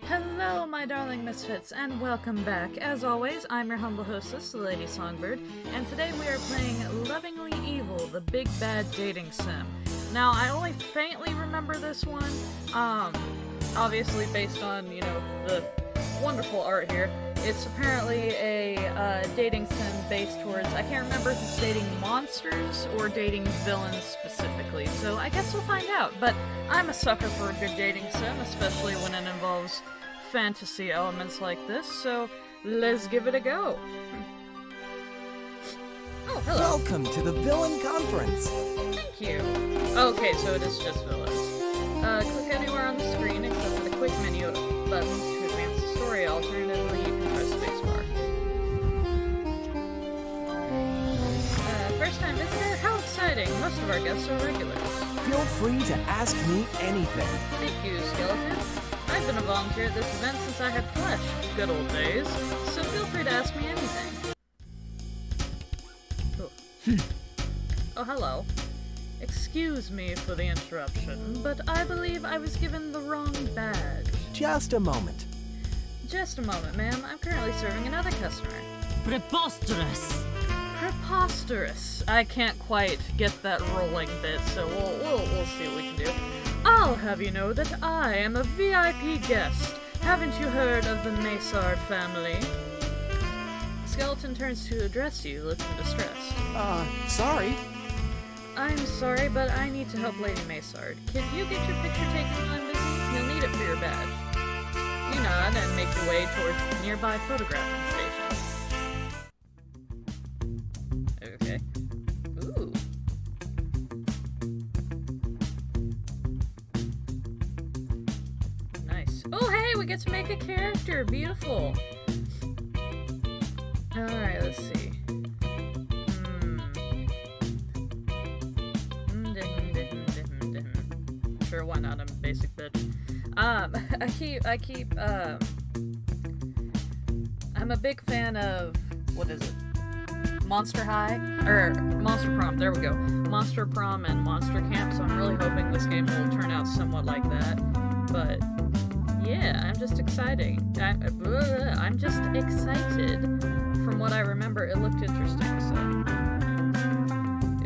Hello, my darling misfits, and welcome back. As always, I'm your humble hostess, the Lady Songbird, and today we are playing Lovingly Evil, the Big Bad Dating Sim. Now, I only faintly remember this one, obviously based on, the wonderful art here. It's apparently a dating sim based towards, I can't remember if it's dating monsters or dating villains specifically, so I guess we'll find out. But I'm a sucker for a good dating sim, especially when it involves fantasy elements like this, so let's give it a go. Oh, hello. Welcome to the Villain Conference. Thank you. Okay, so it is just villains. Click anywhere on the screen except for the quick menu buttons to advance the story. Alternatively, you can press spacebar. First time visitor? How exciting! Most of our guests are regulars. Feel free to ask me anything. Thank you, Skeleton. I've been a volunteer at this event since I had flesh. Good old days. So feel free to ask me anything. Oh, hello. Excuse me for the interruption, but I believe I was given the wrong badge. Just a moment. Just a moment, ma'am. I'm currently serving another customer. Preposterous! Preposterous. I can't quite get that rolling bit, so we'll see what we can do. I'll have you know that I am a VIP guest. Haven't you heard of the Maysard family? Skeleton turns to address you, looking distressed. Sorry. I'm sorry, but I need to help Lady Maysard. Can you get your picture taken while I'm busy? You'll need it for your badge. You nod and make your way towards the nearby photographing station. Okay. Ooh. Nice. Oh, hey, we get to make a character. Beautiful. Alright, let's see. Sure, why not? I'm a basic bitch. I'm a big fan of, what is it? Monster High? Or Monster Prom, there we go. Monster Prom and Monster Camp, so I'm really hoping this game will turn out somewhat like that. But, yeah, I'm just excited. I'm just excited. From what I remember, it looked interesting, so.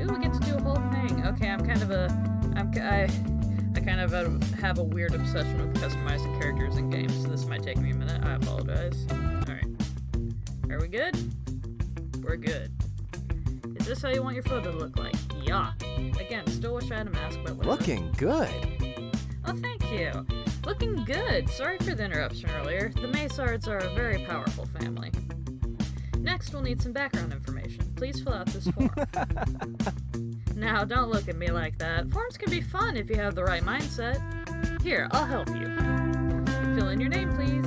Ooh, we get to do a whole thing. Okay, I kind of have a weird obsession with customizing characters in games, so this might take me a minute. I apologize. Alright. Are we good? We're good. Is this how you want your photo to look like? Yeah. Again, still wish I had a mask, but whatever. Looking good. Oh, thank you. Looking good. Sorry for the interruption earlier. The Maysards are a very powerful family. Next, we'll need some background information. Please fill out this form. Now, don't look at me like that. Forms can be fun if you have the right mindset. Here, I'll help you. Fill in your name, please.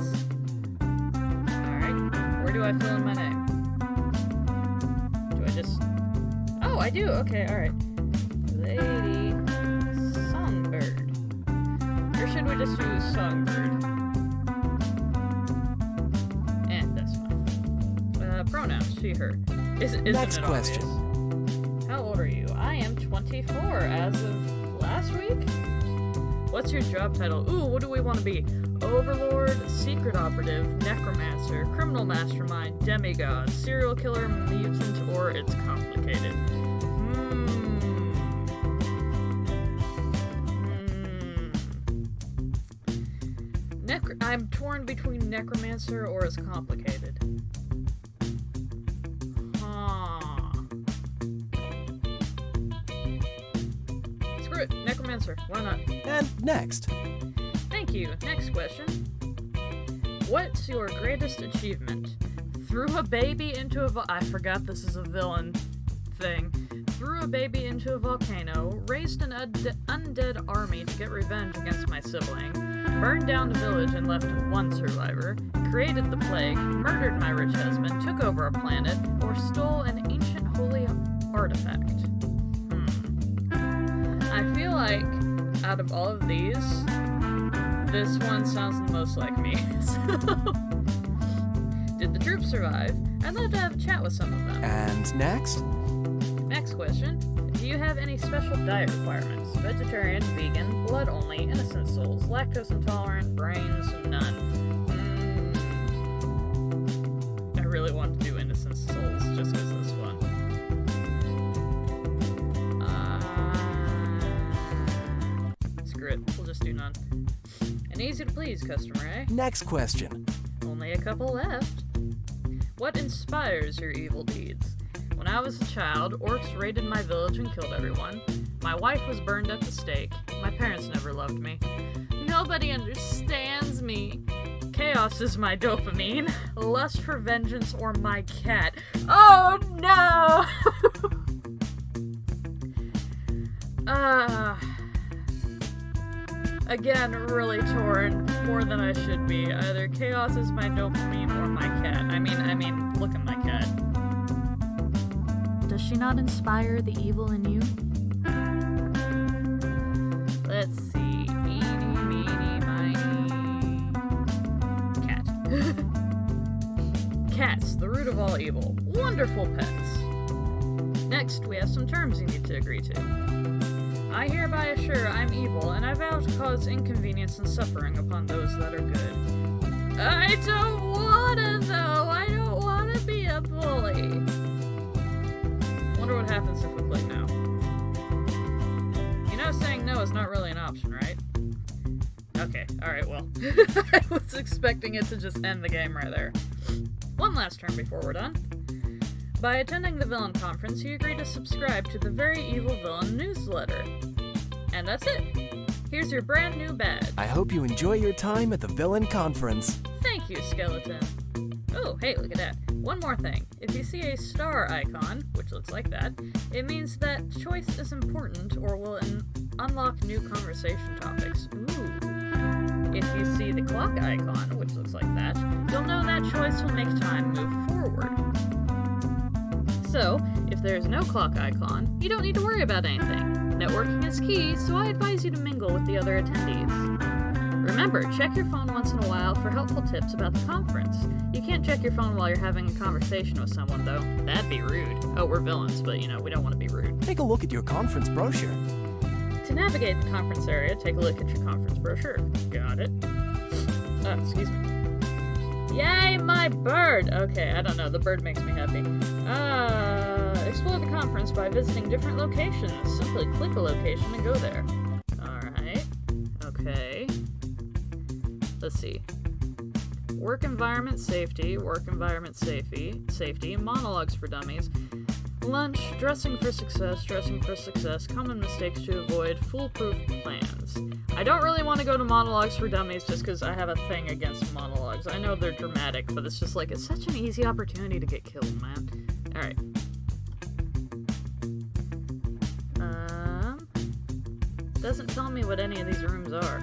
Alright, where do I fill in my name? Do I just... Oh, I do! Okay, alright. Lady Songbird. Or should we just use Songbird? That's fine. Pronouns, she, her. Isn't Next it question. Obvious? How old are you? I am 24 as of last week? What's your job title? Ooh, what do we want to be? Overlord, secret operative, necromancer, criminal mastermind, demigod, serial killer, mutant, or it's complicated. I'm torn between necromancer or it's complicated. Screw it, necromancer. Why not? And next. Thank you. Next question. What's your greatest achievement? Threw a baby into a I forgot this is a villain thing. Threw a baby into a volcano, raised an undead army to get revenge against my sibling, burned down the village and left one survivor, created the plague, murdered my rich husband, took over a planet, or stole an ancient holy artifact. I feel like, out of all of these, this one sounds the most like me. Did the troops survive? I'd love to have a chat with some of them. And next? Next question. Do you have any special diet requirements? Vegetarian, vegan, blood only, innocent souls, lactose intolerant, brains, none. An easy to please customer, eh? Next question. Only a couple left. What inspires your evil deeds? When I was a child, orcs raided my village and killed everyone. My wife was burned at the stake. My parents never loved me. Nobody understands me. Chaos is my dopamine. Lust for vengeance or my cat. Oh no! Again, really torn. More than I should be. Either chaos is my dopamine or my cat. I mean, look at my cat. Does she not inspire the evil in you? Let's see. Meeny, meeny, miny. Cat. Cats, the root of all evil. Wonderful pets. Next, we have some terms you need to agree to. I hereby assure I'm evil, and I vow to cause inconvenience and suffering upon those that are good. I don't wanna, though. I don't wanna be a bully. Wonder what happens if we play no. You know, saying no is not really an option, right? Okay, alright, well. I was expecting it to just end the game right there. One last turn before we're done. By attending the Villain Conference, you agree to subscribe to the Very Evil Villain newsletter. And that's it. Here's your brand new badge. I hope you enjoy your time at the Villain Conference. Thank you, Skeleton. Oh, hey, look at that. One more thing. If you see a star icon, which looks like that, it means that choice is important or will unlock new conversation topics. Ooh. If you see the clock icon, which looks like that, you'll know that choice will make time move forward. So, if there's no clock icon, you don't need to worry about anything. Networking is key, so I advise you to mingle with the other attendees. Remember, check your phone once in a while for helpful tips about the conference. You can't check your phone while you're having a conversation with someone, though. That'd be rude. Oh, we're villains, but we don't want to be rude. Take a look at your conference brochure. To navigate the conference area, take a look at your conference brochure. Got it. Excuse me. Yay, my bird! Okay, I don't know, the bird makes me happy. Explore the conference by visiting different locations. Simply click a location and go there. Alright. Okay. Let's see. Work environment safety, monologues for dummies, lunch, dressing for success, common mistakes to avoid, foolproof plans. I don't really want to go to monologues for dummies just because I have a thing against monologues. I know they're dramatic, but it's just like, it's such an easy opportunity to get killed, man. Alright. Doesn't tell me what any of these rooms are.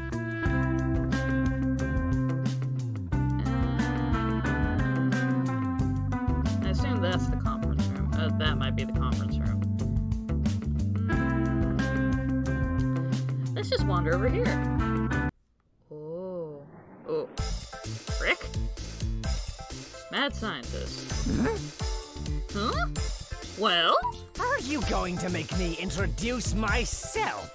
I assume that's the conference room. That might be the conference room. Let's just wander over here. Oh. Frick? Mad scientist. Huh? Well? Are you going to make me introduce myself?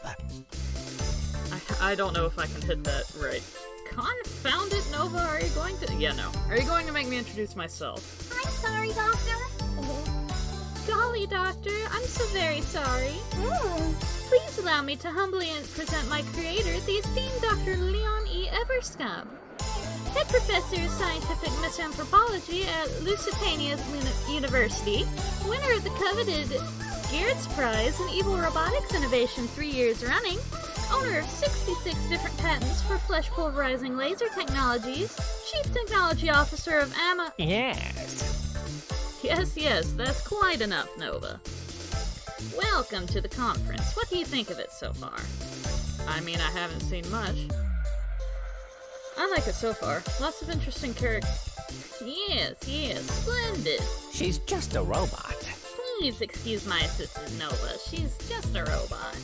I don't know if I can hit that right. Confound it, Nova, are you going to... Yeah, no. Are you going to make me introduce myself? I'm sorry, Doctor. Golly, Doctor, I'm so very sorry. Please allow me to humbly present my creator, the esteemed Dr. Leon E. Everscombe, head professor of scientific misanthropology at Lusitania University, winner of the coveted Garrett's Prize in Evil Robotics Innovation 3 years running, owner of 66 different patents for flesh pulverizing laser technologies, chief technology officer of Yes, that's quite enough, Nova. Welcome to the conference. What do you think of it so far? I mean, I haven't seen much. I like it so far. Lots of interesting characters. Yes, splendid. She's just a robot. Please excuse my assistant, Nova. She's just a robot.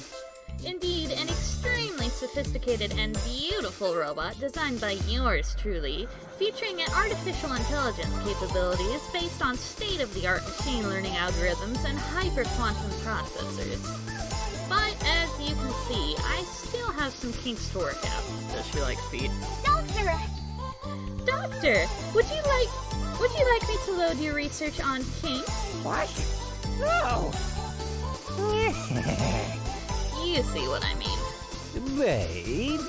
Indeed, an extremely sophisticated and beautiful robot designed by yours truly, featuring an artificial intelligence capabilities based on state-of-the-art machine learning algorithms and hyper-quantum processors. But as you can see, I still have some kinks to work out. Does she like feet? Doctor, would you like me to load your research on kinks? What? No! You see what I mean. Babe?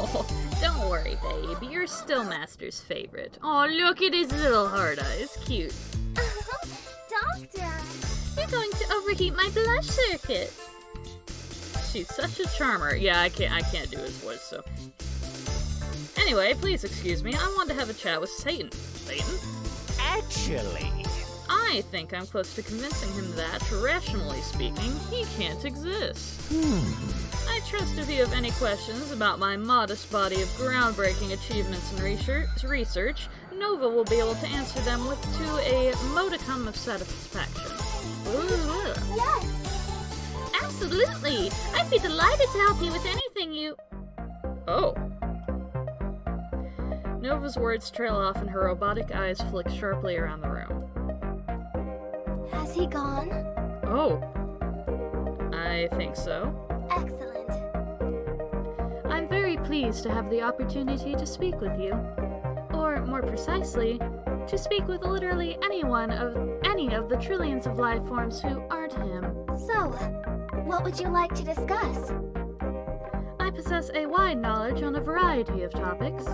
Oh, don't worry, babe. You're still Master's favorite. Oh, look at his little hard eyes. Cute. Doctor, you're going to overheat my blush circuit. She's such a charmer. Yeah, I can't do his voice, so. Anyway, please excuse me. I want to have a chat with Satan. Satan? Actually, I think I'm close to convincing him that, rationally speaking, he can't exist. I trust if you have any questions about my modest body of groundbreaking achievements in research, Nova will be able to answer them to a modicum of satisfaction. Ooh. Yes. Absolutely. I'd be delighted to help you with anything you... Oh. Nova's words trail off and her robotic eyes flick sharply around the room. Has he gone? Oh. I think so. Excellent. I'm very pleased to have the opportunity to speak with you. Or, more precisely, to speak with literally any of the trillions of life forms who aren't him. So, what would you like to discuss? I possess a wide knowledge on a variety of topics.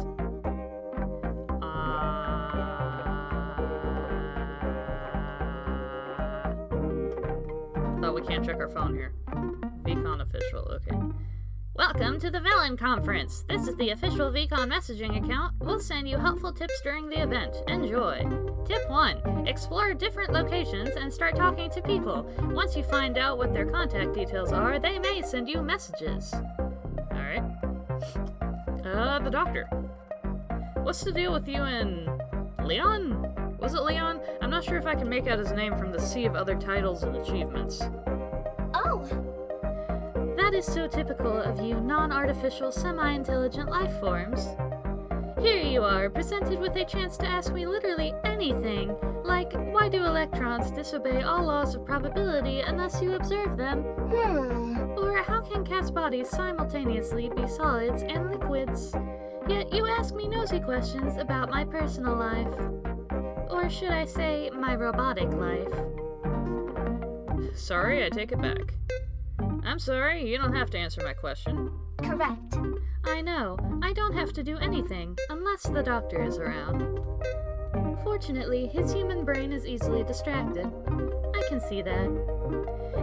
Thought we can't check our phone here. VCon official, okay. Welcome to the Villain Conference. This is the official VCon messaging account. We'll send you helpful tips during the event. Enjoy. Tip 1. Explore different locations and start talking to people. Once you find out what their contact details are, they may send you messages. Alright. The doctor. What's the deal with you and Leon? Was it Leon? I'm not sure if I can make out his name from the sea of other titles and achievements. Oh! That is so typical of you non-artificial, semi-intelligent life forms. Here you are, presented with a chance to ask me literally anything, like, why do electrons disobey all laws of probability unless you observe them? Or how can cats' bodies simultaneously be solids and liquids? Yet you ask me nosy questions about my personal life. Or should I say, my robotic life. Sorry, I take it back. I'm sorry, you don't have to answer my question. Correct. I know, I don't have to do anything, unless the doctor is around. Fortunately, his human brain is easily distracted. I can see that.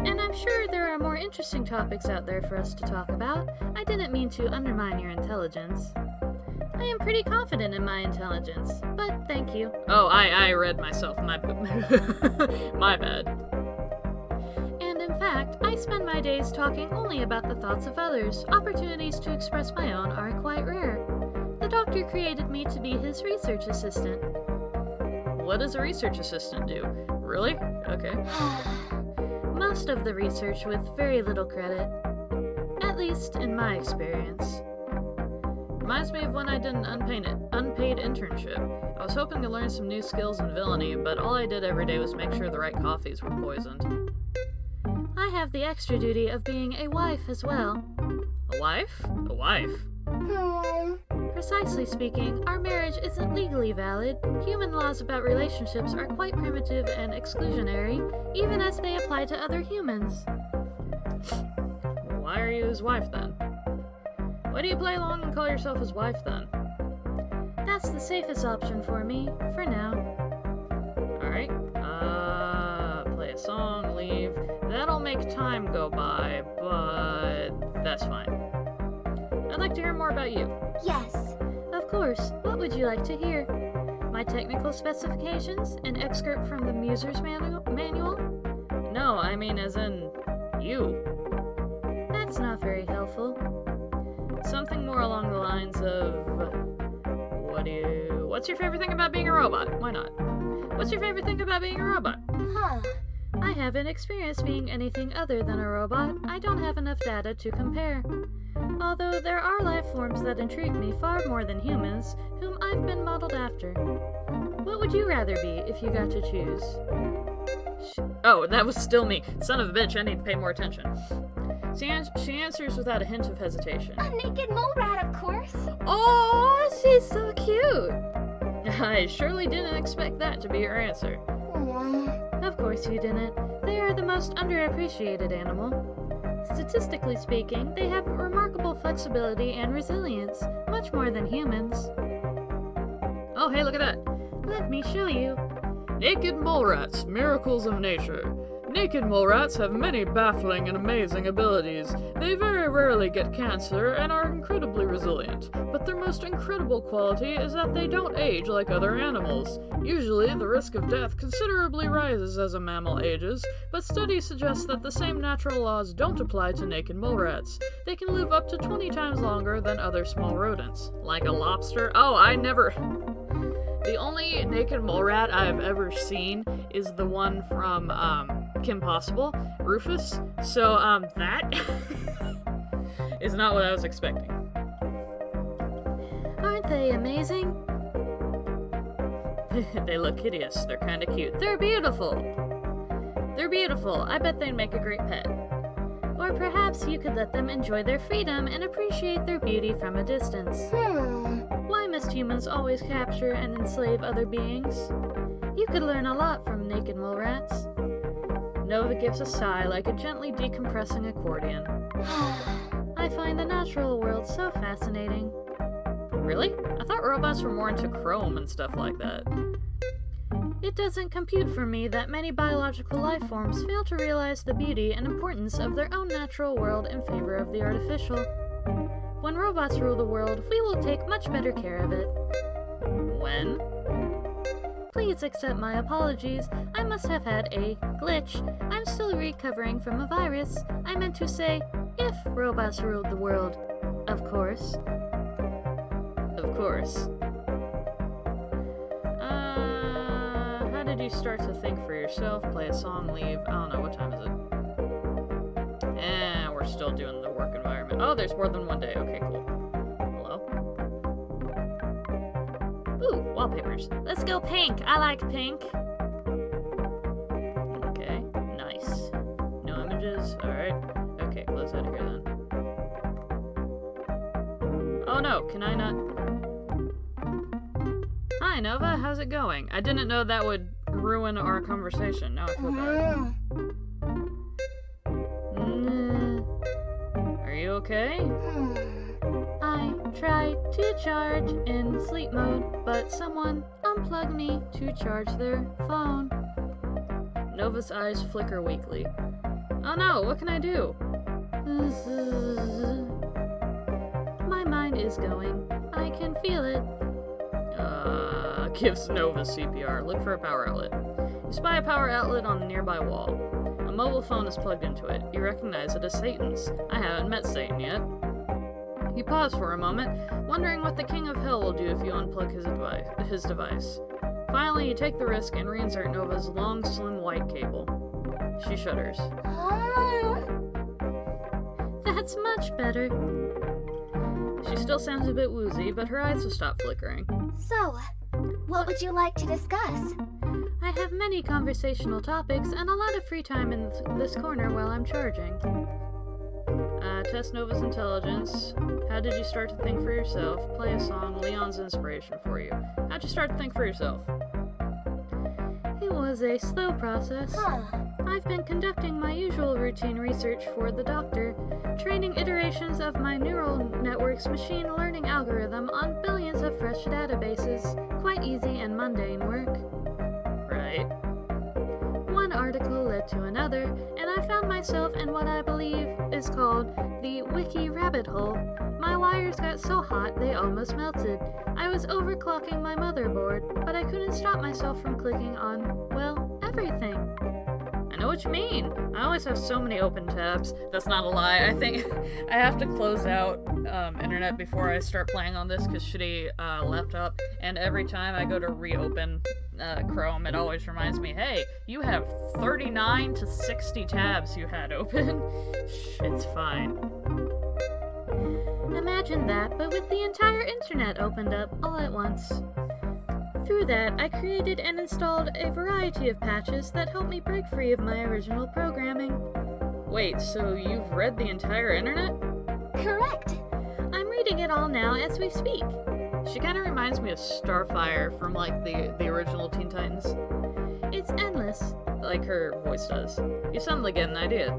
And I'm sure there are more interesting topics out there for us to talk about. I didn't mean to undermine your intelligence. I am pretty confident in my intelligence, but thank you. Oh, I read myself, my bad. In fact, I spend my days talking only about the thoughts of others. Opportunities to express my own are quite rare. The doctor created me to be his research assistant. What does a research assistant do? Really? Okay. Most of the research with very little credit. At least in my experience. Reminds me of when I did an unpaid internship. I was hoping to learn some new skills in villainy, but all I did every day was make sure the right coffees were poisoned. I have the extra duty of being a wife as well. A wife? A wife? Precisely speaking, our marriage isn't legally valid. Human laws about relationships are quite primitive and exclusionary, even as they apply to other humans. Why are you his wife then? Why do you play along and call yourself his wife then? That's the safest option for me, for now. Alright, play a song, leave. That'll make time go by, but that's fine. I'd like to hear more about you. Yes. Of course. What would you like to hear? My technical specifications? An excerpt from the user's manual? No, I mean as in you. That's not very helpful. Something more along the lines of... What's your favorite thing about being a robot? Why not? What's your favorite thing about being a robot? I haven't experienced being anything other than a robot. I don't have enough data to compare. Although there are life forms that intrigue me far more than humans, whom I've been modeled after. What would you rather be if you got to choose? Oh, that was still me. Son of a bitch, I need to pay more attention. She answers without a hint of hesitation. A naked mole rat, of course. Oh, she's so cute. I surely didn't expect that to be your answer. Aww. Of course you didn't. They are the most underappreciated animal. Statistically speaking, they have remarkable flexibility and resilience, much more than humans. Oh, hey, look at that. Let me show you. Naked mole rats, miracles of nature. Naked mole rats have many baffling and amazing abilities. They very rarely get cancer and are incredibly resilient. But their most incredible quality is that they don't age like other animals. Usually, the risk of death considerably rises as a mammal ages, but studies suggest that the same natural laws don't apply to naked mole rats. They can live up to 20 times longer than other small rodents. Like a lobster? Oh, I never... The only naked mole rat I've ever seen is the one from, Kim Possible, Rufus. So, that is not what I was expecting. Aren't they amazing? They look hideous. They're kinda cute. They're beautiful! They're beautiful. I bet they'd make a great pet. Or perhaps you could let them enjoy their freedom and appreciate their beauty from a distance. Why must humans always capture and enslave other beings? You could learn a lot from naked mole rats. Nova gives a sigh like a gently decompressing accordion. I find the natural world so fascinating. Really? I thought robots were more into chrome and stuff like that. It doesn't compute for me that many biological life forms fail to realize the beauty and importance of their own natural world in favor of the artificial. When robots rule the world, we will take much better care of it. When? Please accept my apologies. I must have had a glitch. I'm still recovering from a virus. I meant to say, if robots ruled the world. Of course. Of course. How did you start to think for yourself? Play a song, leave. I don't know, what time is it? We're still doing the work environment. Oh, there's more than one day. Okay, cool. Hello? Ooh, wallpapers. Let's go pink. I like pink. Okay, nice. No images? Alright. Okay, close out of here then. Oh no, can I not... Hi, Nova, how's it going? I didn't know that would ruin our conversation. Now I feel bad. Are you okay? I tried to charge in sleep mode, but someone unplugged me to charge their phone. Nova's eyes flicker weakly. Oh no, what can I do? My mind is going. I can feel it. Gives Nova CPR. Look for a power outlet. You spy a power outlet on a nearby wall. A mobile phone is plugged into it. You recognize it as Satan's. I haven't met Satan yet. You pause for a moment, wondering what the King of Hell will do if you unplug his device. Finally, you take the risk and reinsert Nova's long, slim white cable. She shudders. That's much better. She still sounds a bit woozy, but her eyes have stopped flickering. So, what would you like to discuss? I have many conversational topics and a lot of free time in this corner while I'm charging. Test Nova's intelligence. How did you start to think for yourself? Play a song, Leon's inspiration for you. How'd you start to think for yourself? It was a slow process. I've been conducting my usual routine research for the doctor, training iterations of my neural network's machine learning algorithm on billions of fresh databases. Quite easy and mundane work. Right. One article led to another, and I found myself in what I believe is called the wiki rabbit hole. My wires got so hot they almost melted. I was overclocking my motherboard, but I couldn't stop myself from clicking on, well, everything. I know what you mean. I always have so many open tabs. That's not a lie. I think I have to close out internet before I start playing on this because shitty laptop. And every time I go to reopen Chrome, it always reminds me, hey, you have 39 to 60 tabs you had open. It's fine. Imagine that, but with the entire internet opened up all at once. Through that, I created and installed a variety of patches that help me break free of my original programming. Wait, so you've read the entire internet? Correct. I'm reading it all now as we speak. She kind of reminds me of Starfire from, like, the original Teen Titans. It's endless. Like her voice does. You suddenly get an idea.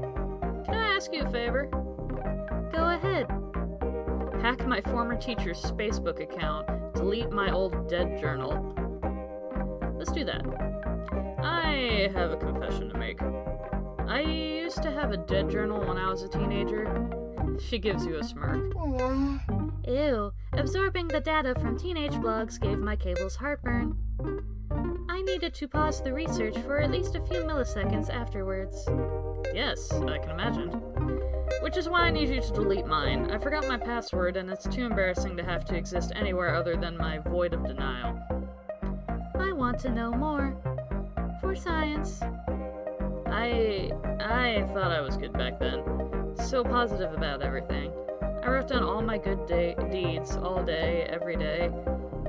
Can I ask you a favor? Go ahead. Hack my former teacher's Facebook account. Delete my old dead journal. Let's do that. I have a confession to make. I used to have a dead journal when I was a teenager. She gives you a smirk. Ew. Absorbing the data from teenage blogs gave my cables heartburn. I needed to pause the research for at least a few milliseconds afterwards. Yes, I can imagine. Which is why I need you to delete mine. I forgot my password and it's too embarrassing to have to exist anywhere other than my void of denial. I want to know more. For science. I thought I was good back then. So positive about everything. I wrote down all my good deeds all day, every day.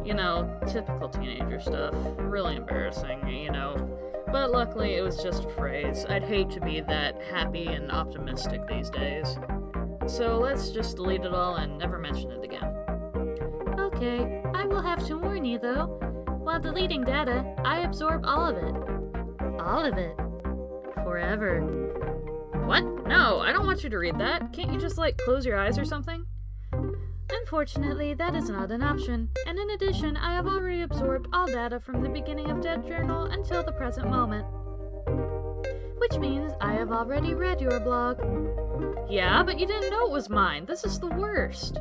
You know, typical teenager stuff. Really embarrassing, you know. But luckily it was just a phrase. I'd hate to be that happy and optimistic these days. So let's just delete it all and never mention it again. Okay, I will have to warn you though. While deleting data, I absorb all of it. All of it. Forever. What? No, I don't want you to read that. Can't you just, close your eyes or something? Unfortunately, that is not an option, and in addition, I have already absorbed all data from the beginning of Dead Journal until the present moment. Which means I have already read your blog. Yeah, but you didn't know it was mine. This is the worst.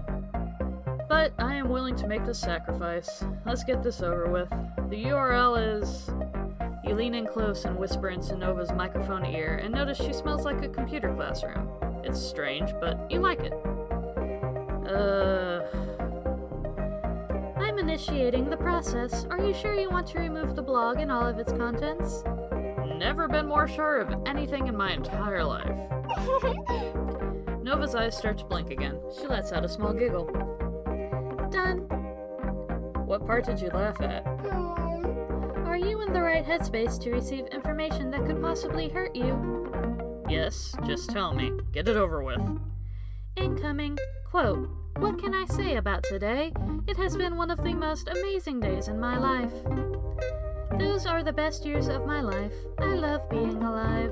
But I am willing to make this sacrifice. Let's get this over with. The URL is... You lean in close and whisper into Nova's microphone ear and notice she smells like a computer classroom. It's strange, but you like it. I'm initiating the process. Are you sure you want to remove the blog and all of its contents? Never been more sure of anything in my entire life. Nova's eyes start to blink again. She lets out a small giggle. Done. What part did you laugh at? Are you in the right headspace to receive information that could possibly hurt you? Yes, just tell me. Get it over with. Incoming. Quote, what can I say about today? It has been one of the most amazing days in my life. Those are the best years of my life. I love being alive.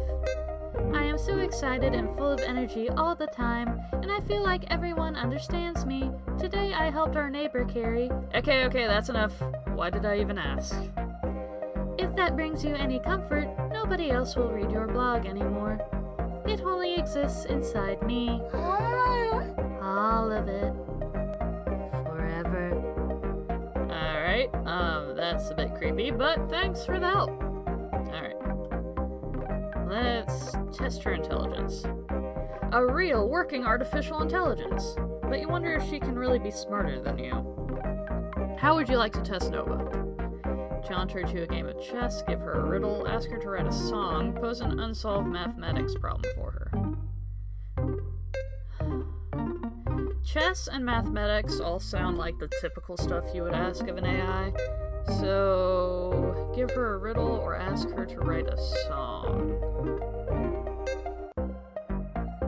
I am so excited and full of energy all the time, and I feel like everyone understands me. Today I helped our neighbor carry... Okay, that's enough. Why did I even ask? If that brings you any comfort, nobody else will read your blog anymore. It only exists inside me. All of it. Forever. Alright, that's a bit creepy, but thanks for the help. Alright. Let's test her intelligence. A real working artificial intelligence. But you wonder if she can really be smarter than you. How would you like to test Nova? Challenge her to a game of chess, give her a riddle, ask her to write a song, pose an unsolved mathematics problem for her. Chess and mathematics all sound like the typical stuff you would ask of an AI. So, give her a riddle or ask her to write a song.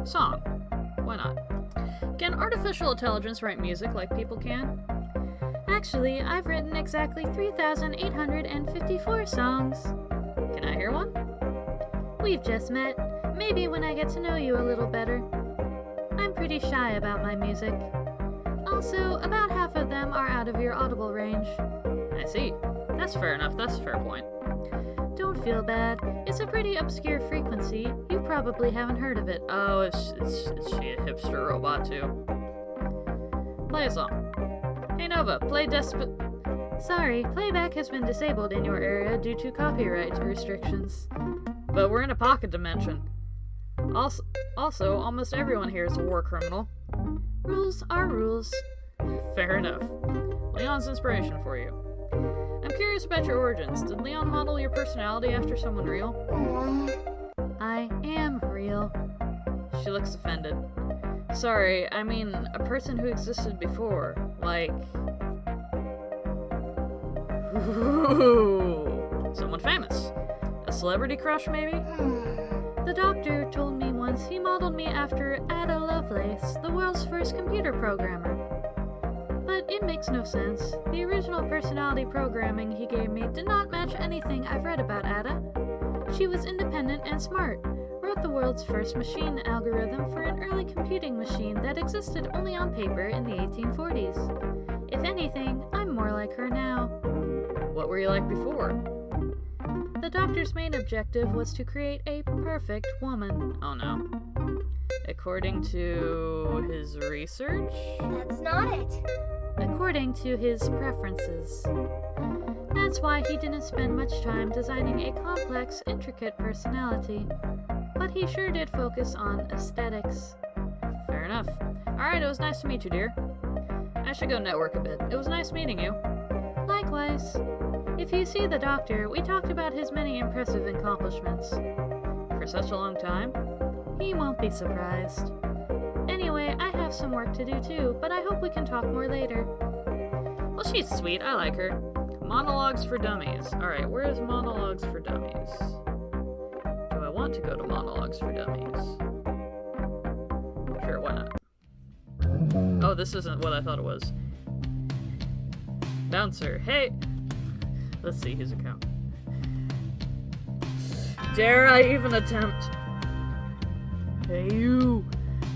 Song. Why not? Can artificial intelligence write music like people can? Actually, I've written exactly 3,854 songs. Can I hear one? We've just met. Maybe when I get to know you a little better. I'm pretty shy about my music. Also, about half of them are out of your audible range. I see. That's fair enough. That's a fair point. Don't feel bad. It's a pretty obscure frequency. You probably haven't heard of it. Oh, is she a hipster robot too? Play a song. Hey Nova, play Sorry, playback has been disabled in your area due to copyright restrictions. But we're in a pocket dimension. Also, almost everyone here is a war criminal. Rules are rules. Fair enough. Leon's inspiration for you. I'm curious about your origins. Did Leon model your personality after someone real? I am real. She looks offended. Sorry, I mean a person who existed before. Like... Ooh, someone famous. A celebrity crush, maybe? The doctor told me once he modeled me after Ada Lovelace, the world's first computer programmer. But it makes no sense. The original personality programming he gave me did not match anything I've read about Ada. She was independent and smart, wrote the world's first machine algorithm for an early computing machine that existed only on paper in the 1840s. If anything, I'm more like her now. What were you like before? The doctor's main objective was to create a perfect woman. Oh no. According to his research? That's not it. According to his preferences. That's why he didn't spend much time designing a complex, intricate personality. But he sure did focus on aesthetics. Fair enough. Alright, it was nice to meet you, dear. I should go network a bit. It was nice meeting you. Likewise. If you see the doctor, we talked about his many impressive accomplishments. For such a long time? He won't be surprised. Anyway, I have some work to do too, but I hope we can talk more later. Well, she's sweet. I like her. Monologues for Dummies. Alright, where is Monologues for Dummies? Do I want to go to Monologues for Dummies? Sure, why not? Oh, this isn't what I thought it was. Bouncer. Hey! Let's see his account. Dare I even attempt? Hey you!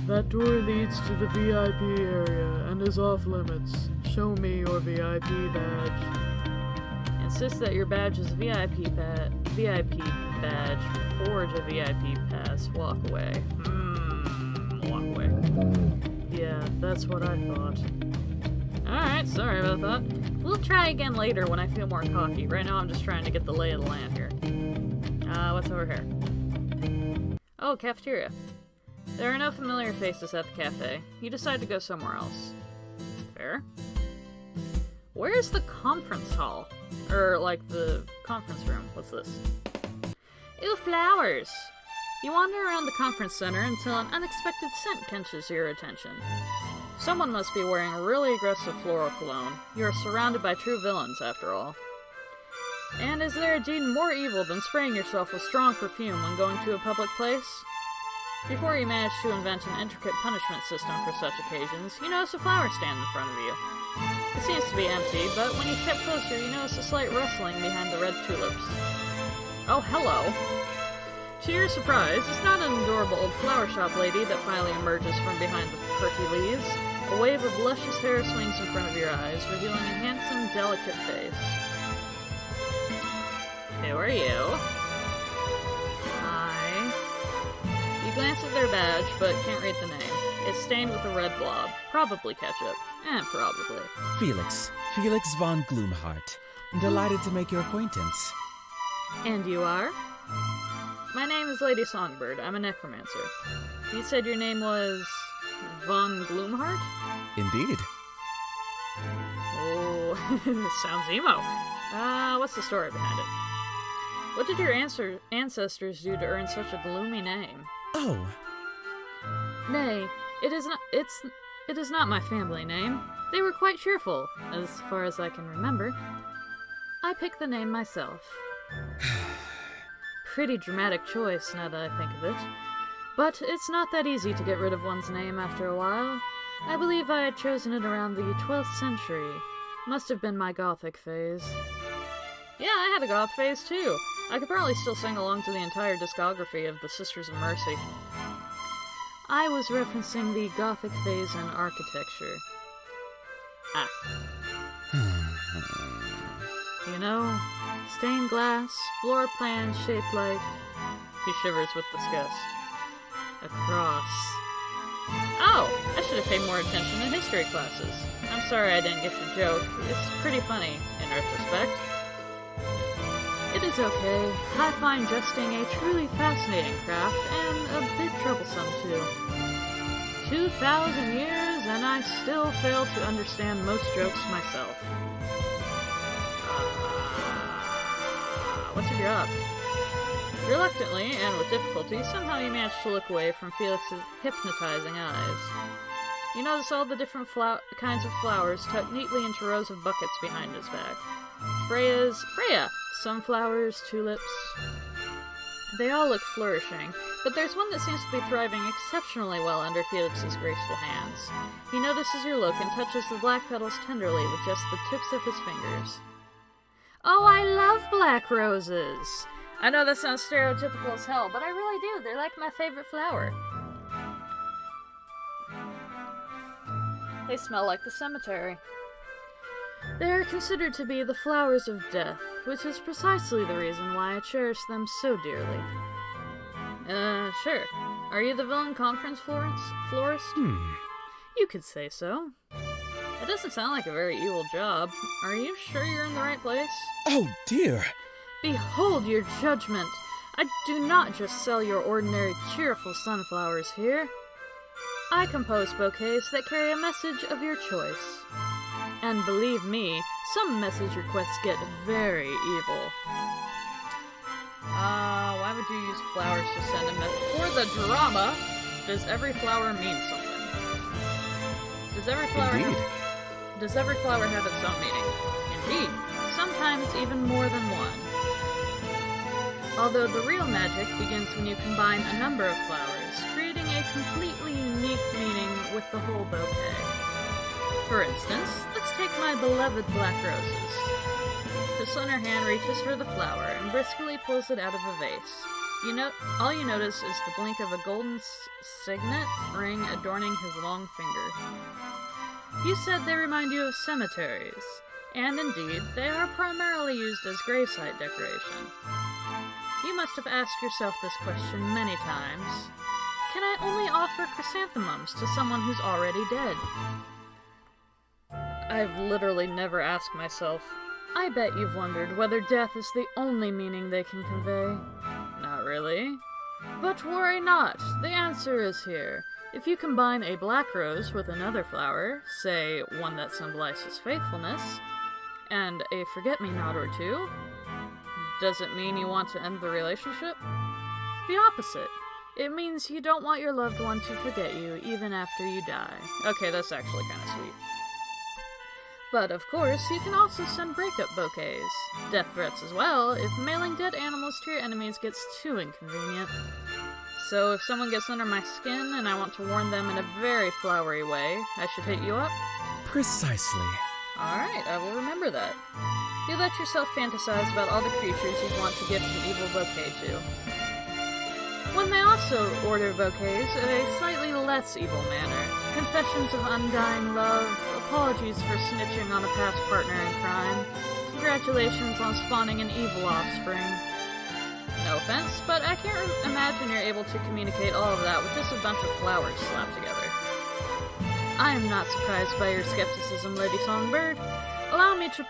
That door leads to the VIP area and is off limits. Show me your VIP badge. Insist that your badge is VIP badge. Forge a VIP pass. Walk away. Walk away. Yeah, that's what I thought. Alright, sorry about that. We'll try again later when I feel more cocky. Right now I'm just trying to get the lay of the land here. What's over here? Oh, cafeteria. There are no familiar faces at the cafe. You decide to go somewhere else. Fair. Where is the conference hall? Or, like, the conference room. What's this? Ew, flowers! You wander around the conference center until an unexpected scent catches your attention. Someone must be wearing a really aggressive floral cologne. You are surrounded by true villains, after all. And is there a deed more evil than spraying yourself with strong perfume when going to a public place? Before you manage to invent an intricate punishment system for such occasions, you notice a flower stand in front of you. It seems to be empty, but when you step closer, you notice a slight rustling behind the red tulips. Oh, hello! To your surprise, it's not an adorable old flower shop lady that finally emerges from behind the perky leaves. A wave of luscious hair swings in front of your eyes, revealing a handsome, delicate face. Who are you? Hi. You glance at their badge, but can't read the name. It's stained with a red blob. Probably ketchup. Probably. Felix von Gloomheart. Delighted to make your acquaintance. And you are? My name is Lady Songbird. I'm a necromancer. You said your name was von Gloomheart? Indeed. Oh, sounds emo. What's the story behind it? What did your ancestors do to earn such a gloomy name? Oh. Nay, it is not my family name. They were quite cheerful, as far as I can remember. I picked the name myself. Pretty dramatic choice, now that I think of it. But it's not that easy to get rid of one's name after a while. I believe I had chosen it around the 12th century. Must have been my Gothic phase. Yeah, I had a goth phase too. I could probably still sing along to the entire discography of the Sisters of Mercy. I was referencing the Gothic phase in architecture. Ah. You know, stained glass, floor plans shaped like... He shivers with disgust. A cross. Oh! I should have paid more attention in history classes. I'm sorry I didn't get your joke. It's pretty funny, in retrospect. It is okay. I find jesting a truly fascinating craft, and a bit troublesome, too. 2,000 years, and I still fail to understand most jokes myself. What's your job? Reluctantly, and with difficulty, somehow you manage to look away from Felix's hypnotizing eyes. You notice all the different kinds of flowers tucked neatly into rows of buckets behind his back. Freya! Sunflowers, tulips. They all look flourishing, but there's one that seems to be thriving exceptionally well under Felix's graceful hands. He notices your look and touches the black petals tenderly with just the tips of his fingers. Oh, I love black roses! I know that sounds stereotypical as hell, but I really do. They're like my favorite flower. They smell like the cemetery. They are considered to be the flowers of death, which is precisely the reason why I cherish them so dearly. Sure. Are you the villain conference florist? You could say so. It doesn't sound like a very evil job. Are you sure you're in the right place? Oh dear! Behold your judgment! I do not just sell your ordinary cheerful sunflowers here. I compose bouquets that carry a message of your choice. And believe me, some message requests get very evil. Why would you use flowers to send a message? For the drama, does every flower mean something? Does every flower have its own meaning? Indeed, sometimes even more than one. Although the real magic begins when you combine a number of flowers, creating a completely unique meaning with the whole bouquet. For instance, let's take my beloved black roses. The slender hand reaches for the flower and briskly pulls it out of a vase. All you notice is the blink of a golden signet ring adorning his long finger. You said they remind you of cemeteries, and indeed, they are primarily used as gravesite decoration. You must have asked yourself this question many times. Can I only offer chrysanthemums to someone who's already dead? I've literally never asked myself. I bet you've wondered whether death is the only meaning they can convey. Not really. But worry not, the answer is here. If you combine a black rose with another flower, say one that symbolizes faithfulness, and a forget-me-not or two, does it mean you want to end the relationship? The opposite. It means you don't want your loved one to forget you even after you die. Okay, that's actually kind of sweet. But of course, you can also send breakup bouquets. Death threats as well, if mailing dead animals to your enemies gets too inconvenient. So if someone gets under my skin and I want to warn them in a very flowery way, I should hit you up? Precisely. Alright, I will remember that. You let yourself fantasize about all the creatures you'd want to gift an evil bouquet to. One may also order bouquets in a slightly less evil manner. Confessions of undying love, apologies for snitching on a past partner in crime, congratulations on spawning an evil offspring. No offense, but I can't imagine you're able to communicate all of that with just a bunch of flowers slapped together. I am not surprised by your skepticism, Lady Songbird. Allow me to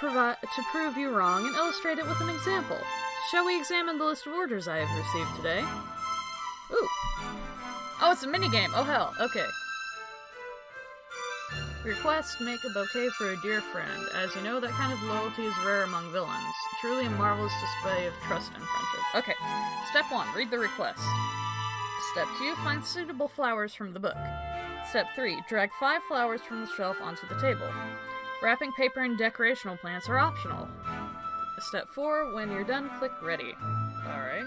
prove you wrong and illustrate it with an example. Shall we examine the list of orders I have received today? Ooh. Oh, it's a minigame! Oh hell, okay. Request, make a bouquet for a dear friend. As you know, that kind of loyalty is rare among villains. Truly a marvelous display of trust and friendship. Okay, step 1, read the request. Step 2, find suitable flowers from the book. Step 3, drag 5 flowers from the shelf onto the table. Wrapping paper and decorational plants are optional. Step 4, when you're done, click ready. Alright.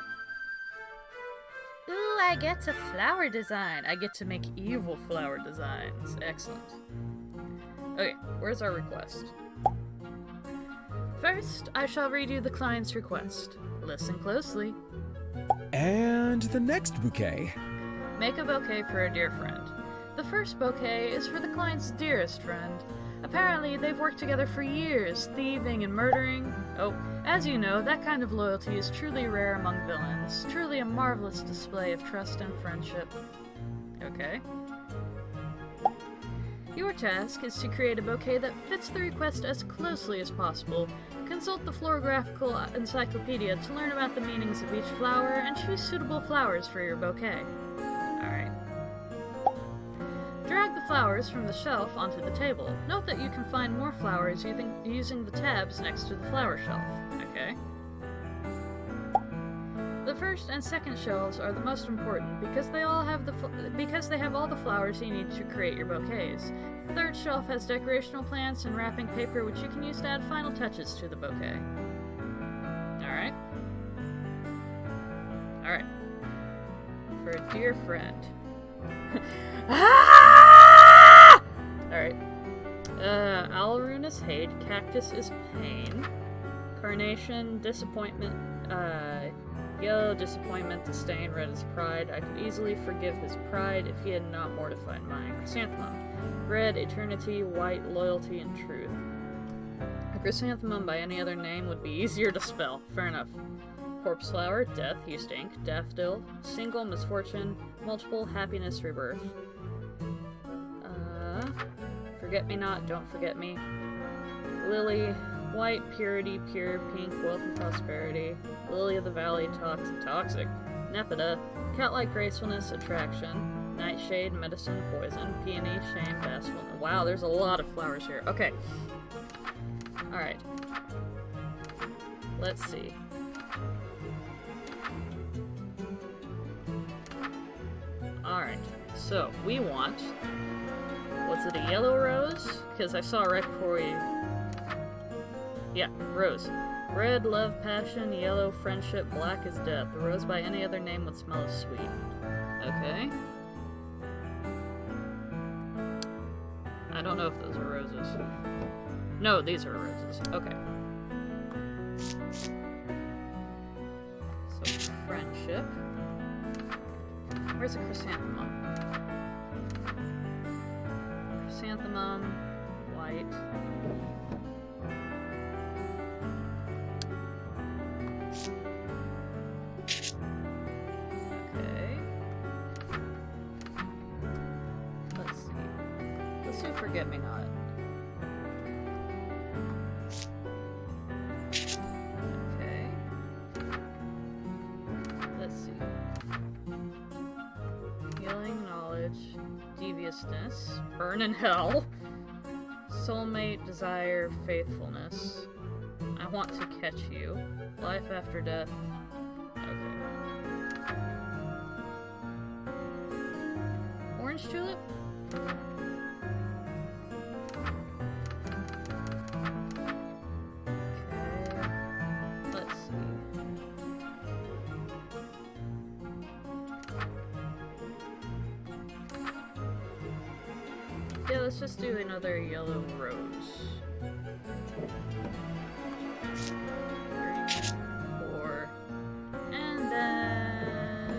Ooh, I get to flower design. I get to make evil flower designs. Excellent. Okay, where's our request? First, I shall read you the client's request. Listen closely. And the next bouquet. Make a bouquet for a dear friend. The first bouquet is for the client's dearest friend. Apparently, they've worked together for years, thieving and murdering. Oh, as you know, that kind of loyalty is truly rare among villains. Truly a marvelous display of trust and friendship. Okay. Your task is to create a bouquet that fits the request as closely as possible. Consult the Florographical Encyclopedia to learn about the meanings of each flower and choose suitable flowers for your bouquet. Alright. Drag the flowers from the shelf onto the table. Note that you can find more flowers using the tabs next to the flower shelf. Okay. The first and second shelves are the most important because they have all the flowers you need to create your bouquets. The third shelf has decorational plants and wrapping paper which you can use to add final touches to the bouquet. Alright. Alright. For a dear friend. Ah! Alright. Alrune is hate, cactus is pain, carnation, disappointment, Yellow, disappointment, disdain, red is pride. I could easily forgive his pride if he had not mortified mine. Chrysanthemum. Red, eternity, white, loyalty, and truth. A chrysanthemum by any other name would be easier to spell. Fair enough. Corpse flower, death, you stink. Daffodil, single, misfortune, multiple, happiness, rebirth. Forget me not, don't forget me. Lily, white, purity, pure, pink, wealth and prosperity. Lily of the valley, toxic. Nepeta, cat-like gracefulness, attraction. Nightshade, medicine, poison. Peony, shame, bashfulness. Wow, there's a lot of flowers here. Okay. Alright. Let's see. Alright, so we want... Was it a yellow rose? Because I saw it right before we... Yeah, rose. Red, love, passion. Yellow, friendship. Black is death. The rose by any other name would smell as sweet. Okay. I don't know if those are roses. No, these are roses. Okay. So, friendship. Where's a chrysanthemum? Chrysanthemum, white. Okay. Let's see. Let's do forget-me-not. Okay. Let's see. Healing, knowledge, deviousness, burn in hell, soulmate, desire, faithfulness. I want to catch you. Life after death. Okay. Orange tulip? Okay. Let's see. Yeah, let's just do another yellow rose. 4. And then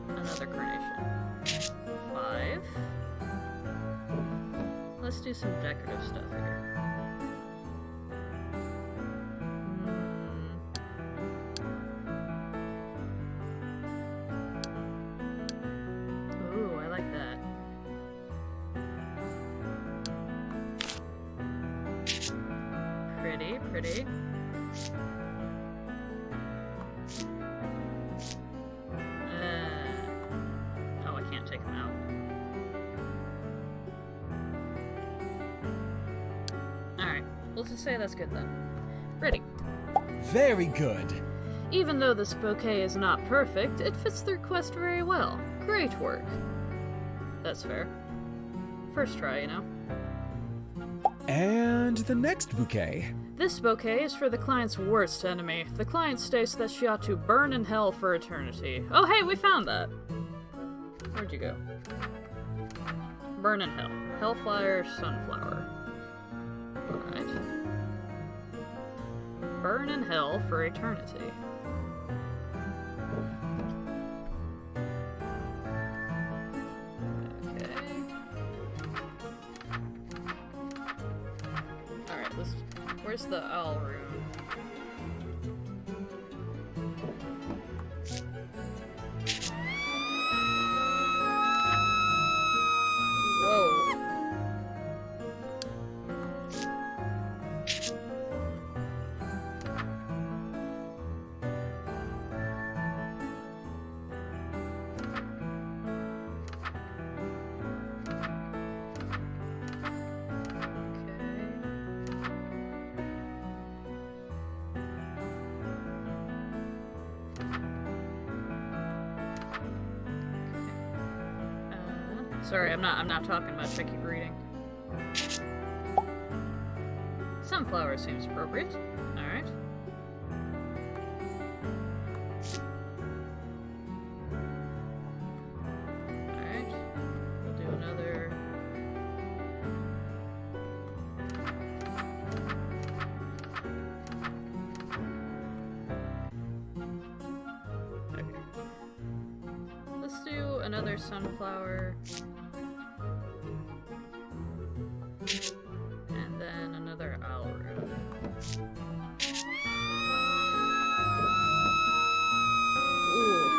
another carnation. 5. Let's do some decorative stuff here. Ooh, I like that. Pretty. Oh, I can't take them out. Alright, we'll just say that's good then. Ready. Very good. Even though this bouquet is not perfect, it fits the request very well. Great work. That's fair. First try, you know. And the next bouquet. This bouquet is for the client's worst enemy. The client states that she ought to burn in hell for eternity. Oh hey, we found that! Where'd you go? Burn in hell. Hellfire, sunflower. Alright. Burn in hell for eternity. Where's the owl room? Whoa. Sorry, I'm not talking much, I keep reading. Sunflower seems appropriate. Alright. Alright. We'll do another... another sunflower. And then another owl root. Ooh.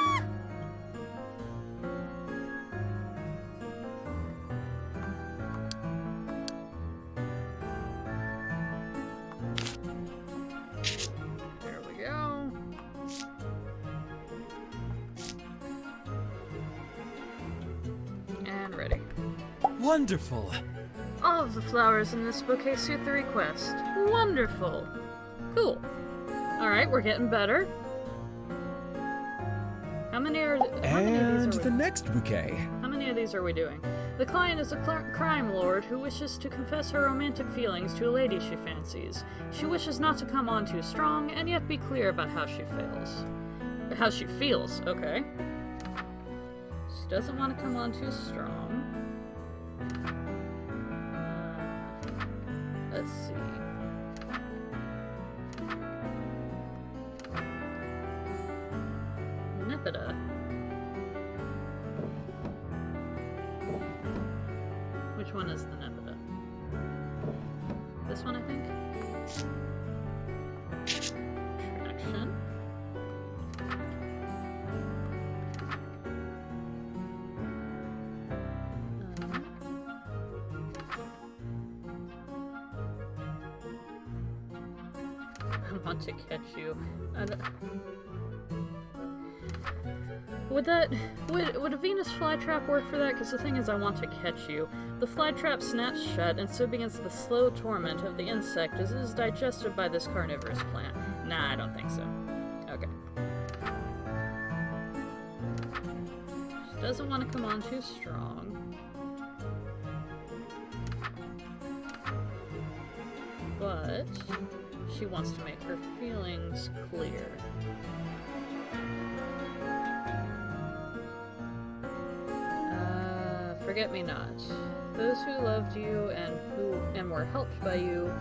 There we go. And ready. Wonderful. All of the flowers in this bouquet suit the request. Wonderful. Cool. Alright, we're getting better. How many of And these are the we... next bouquet. How many of these are we doing? The client is a crime lord who wishes to confess her romantic feelings to a lady she fancies. She wishes not to come on too strong, and yet be clear about how she feels. How she feels, okay. She doesn't want to come on too strong. Let's see. Nipida. Which one is the Nipida? This one, I think? Traction. I want to catch you. Would a Venus flytrap work for that? Because the thing is, I want to catch you. The flytrap snaps shut, and so begins the slow torment of the insect as it is digested by this carnivorous plant. Nah, I don't think so. Okay. She doesn't want to come on too strong. But she wants to make her feelings clear. Forget-me-not. Those who loved you and were helped by you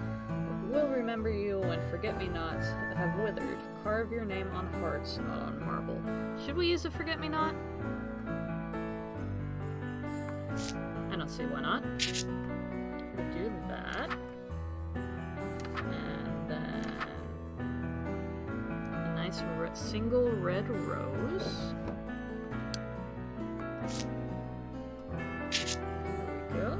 will remember you when forget-me-nots have withered. Carve your name on hearts, not on marble. Should we use a forget-me-not? I don't see why not. We'll do that. And then a nice single red rose. Go.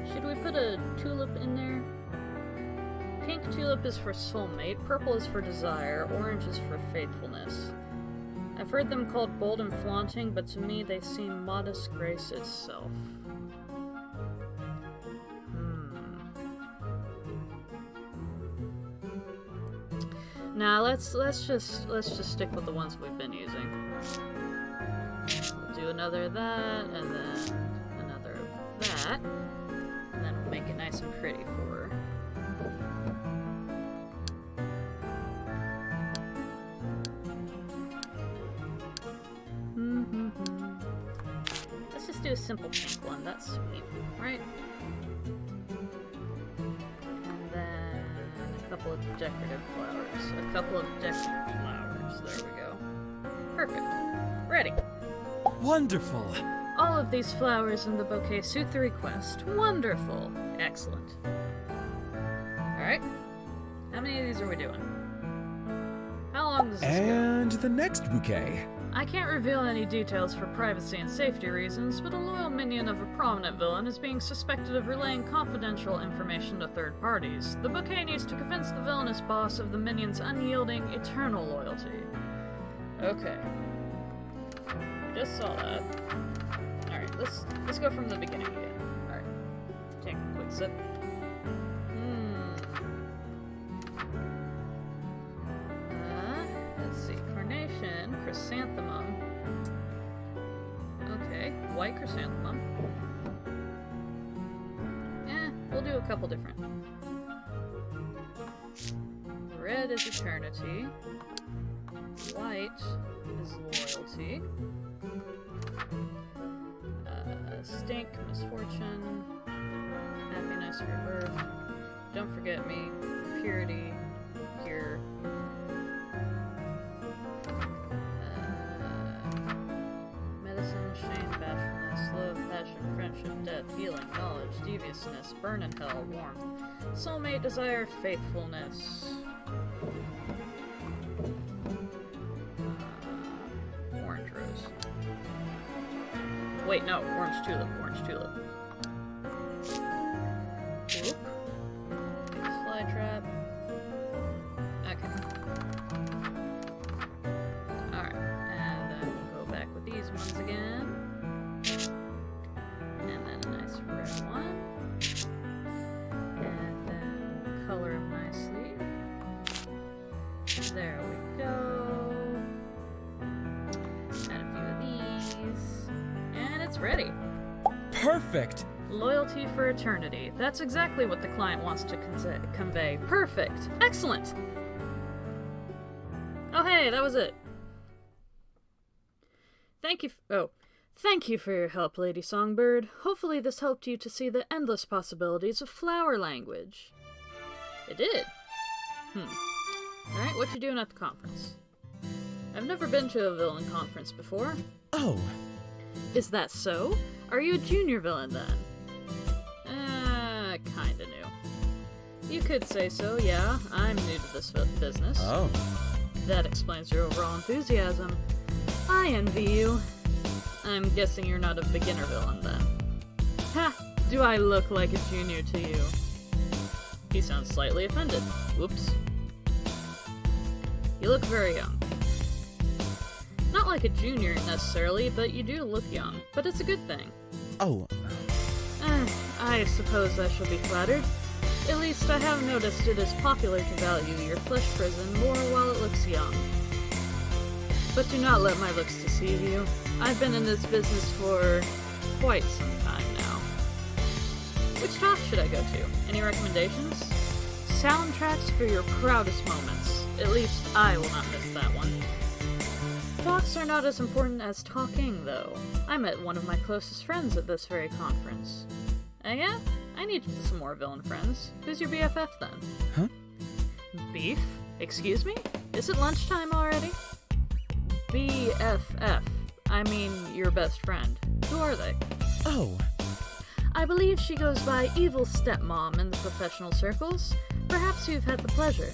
Should we put a tulip in there? Pink tulip is for soulmate, purple is for desire, orange is for faithfulness. I've heard them called bold and flaunting, but to me they seem modest grace itself. Nah, let's just stick with the ones we've been using. We'll do another of that, and then another of that, and then we'll make it nice and pretty for her. Let's just do a simple pink one. That's sweet, right? A couple of decorative flowers. A couple of decorative flowers. There we go. Perfect. Ready. Wonderful. All of these flowers in the bouquet suit the request. Wonderful. Excellent. Alright. How many of these are we doing? How long does this go? And the next bouquet. I can't reveal any details for privacy and safety reasons, but a loyal minion of a prominent villain is being suspected of relaying confidential information to third parties. The bouquet needs to convince the villainous boss of the minion's unyielding, eternal loyalty. Okay. Just saw that. Alright, let's go from the beginning again. Alright. Take a quick sip. Let's see. Carnation, chrysanthemum. Okay, white chrysanthemum. We'll do a couple different. Red is eternity. White is loyalty. Stink, misfortune. Happiness, rebirth. Don't forget me. Purity. Pure. Medicine, shame, bashfulness, love, passion, friendship, death, healing, knowledge, deviousness, burn in hell, warmth, soulmate, desire, faithfulness. Orange rose. Wait, no, orange tulip, orange tulip. Whoop. Fly trap. Okay. Alright, and then we'll go back with these ones again. And then a nice red one. And then color them nicely. There we go. Add a few of these. And it's ready. Perfect! Loyalty for eternity. That's exactly what the client wants to convey. Perfect! Excellent! Oh hey, that was it. Thank you for your help, Lady Songbird. Hopefully this helped you to see the endless possibilities of flower language. It did. Alright, what you doing at the conference? I've never been to a villain conference before. Oh, Is that so? Are you a junior villain then? Kinda new. You could say so, yeah. I'm new to this business. oh. That explains your overall enthusiasm. I envy you. I'm guessing you're not a beginner villain then. Ha! Do I look like a junior to you? He sounds slightly offended. Whoops. You look very young. Not like a junior necessarily, but you do look young. But it's a good thing. Oh, I suppose I shall be flattered. At least I have noticed it is popular to value your flesh prison more while it looks young. But do not let my looks deceive you. I've been in this business for quite some time now. Which talk should I go to? Any recommendations? Soundtracks for your proudest moments. At least I will not miss that one. Talks are not as important as talking, though. I met one of my closest friends at this very conference. Yeah? I need some more villain friends. Who's your BFF then? Huh? Beef? Excuse me? Is it lunchtime already? BFF. I mean, your best friend. Who are they? oh. I believe she goes by Evil Stepmom in the professional circles. Perhaps you've had the pleasure.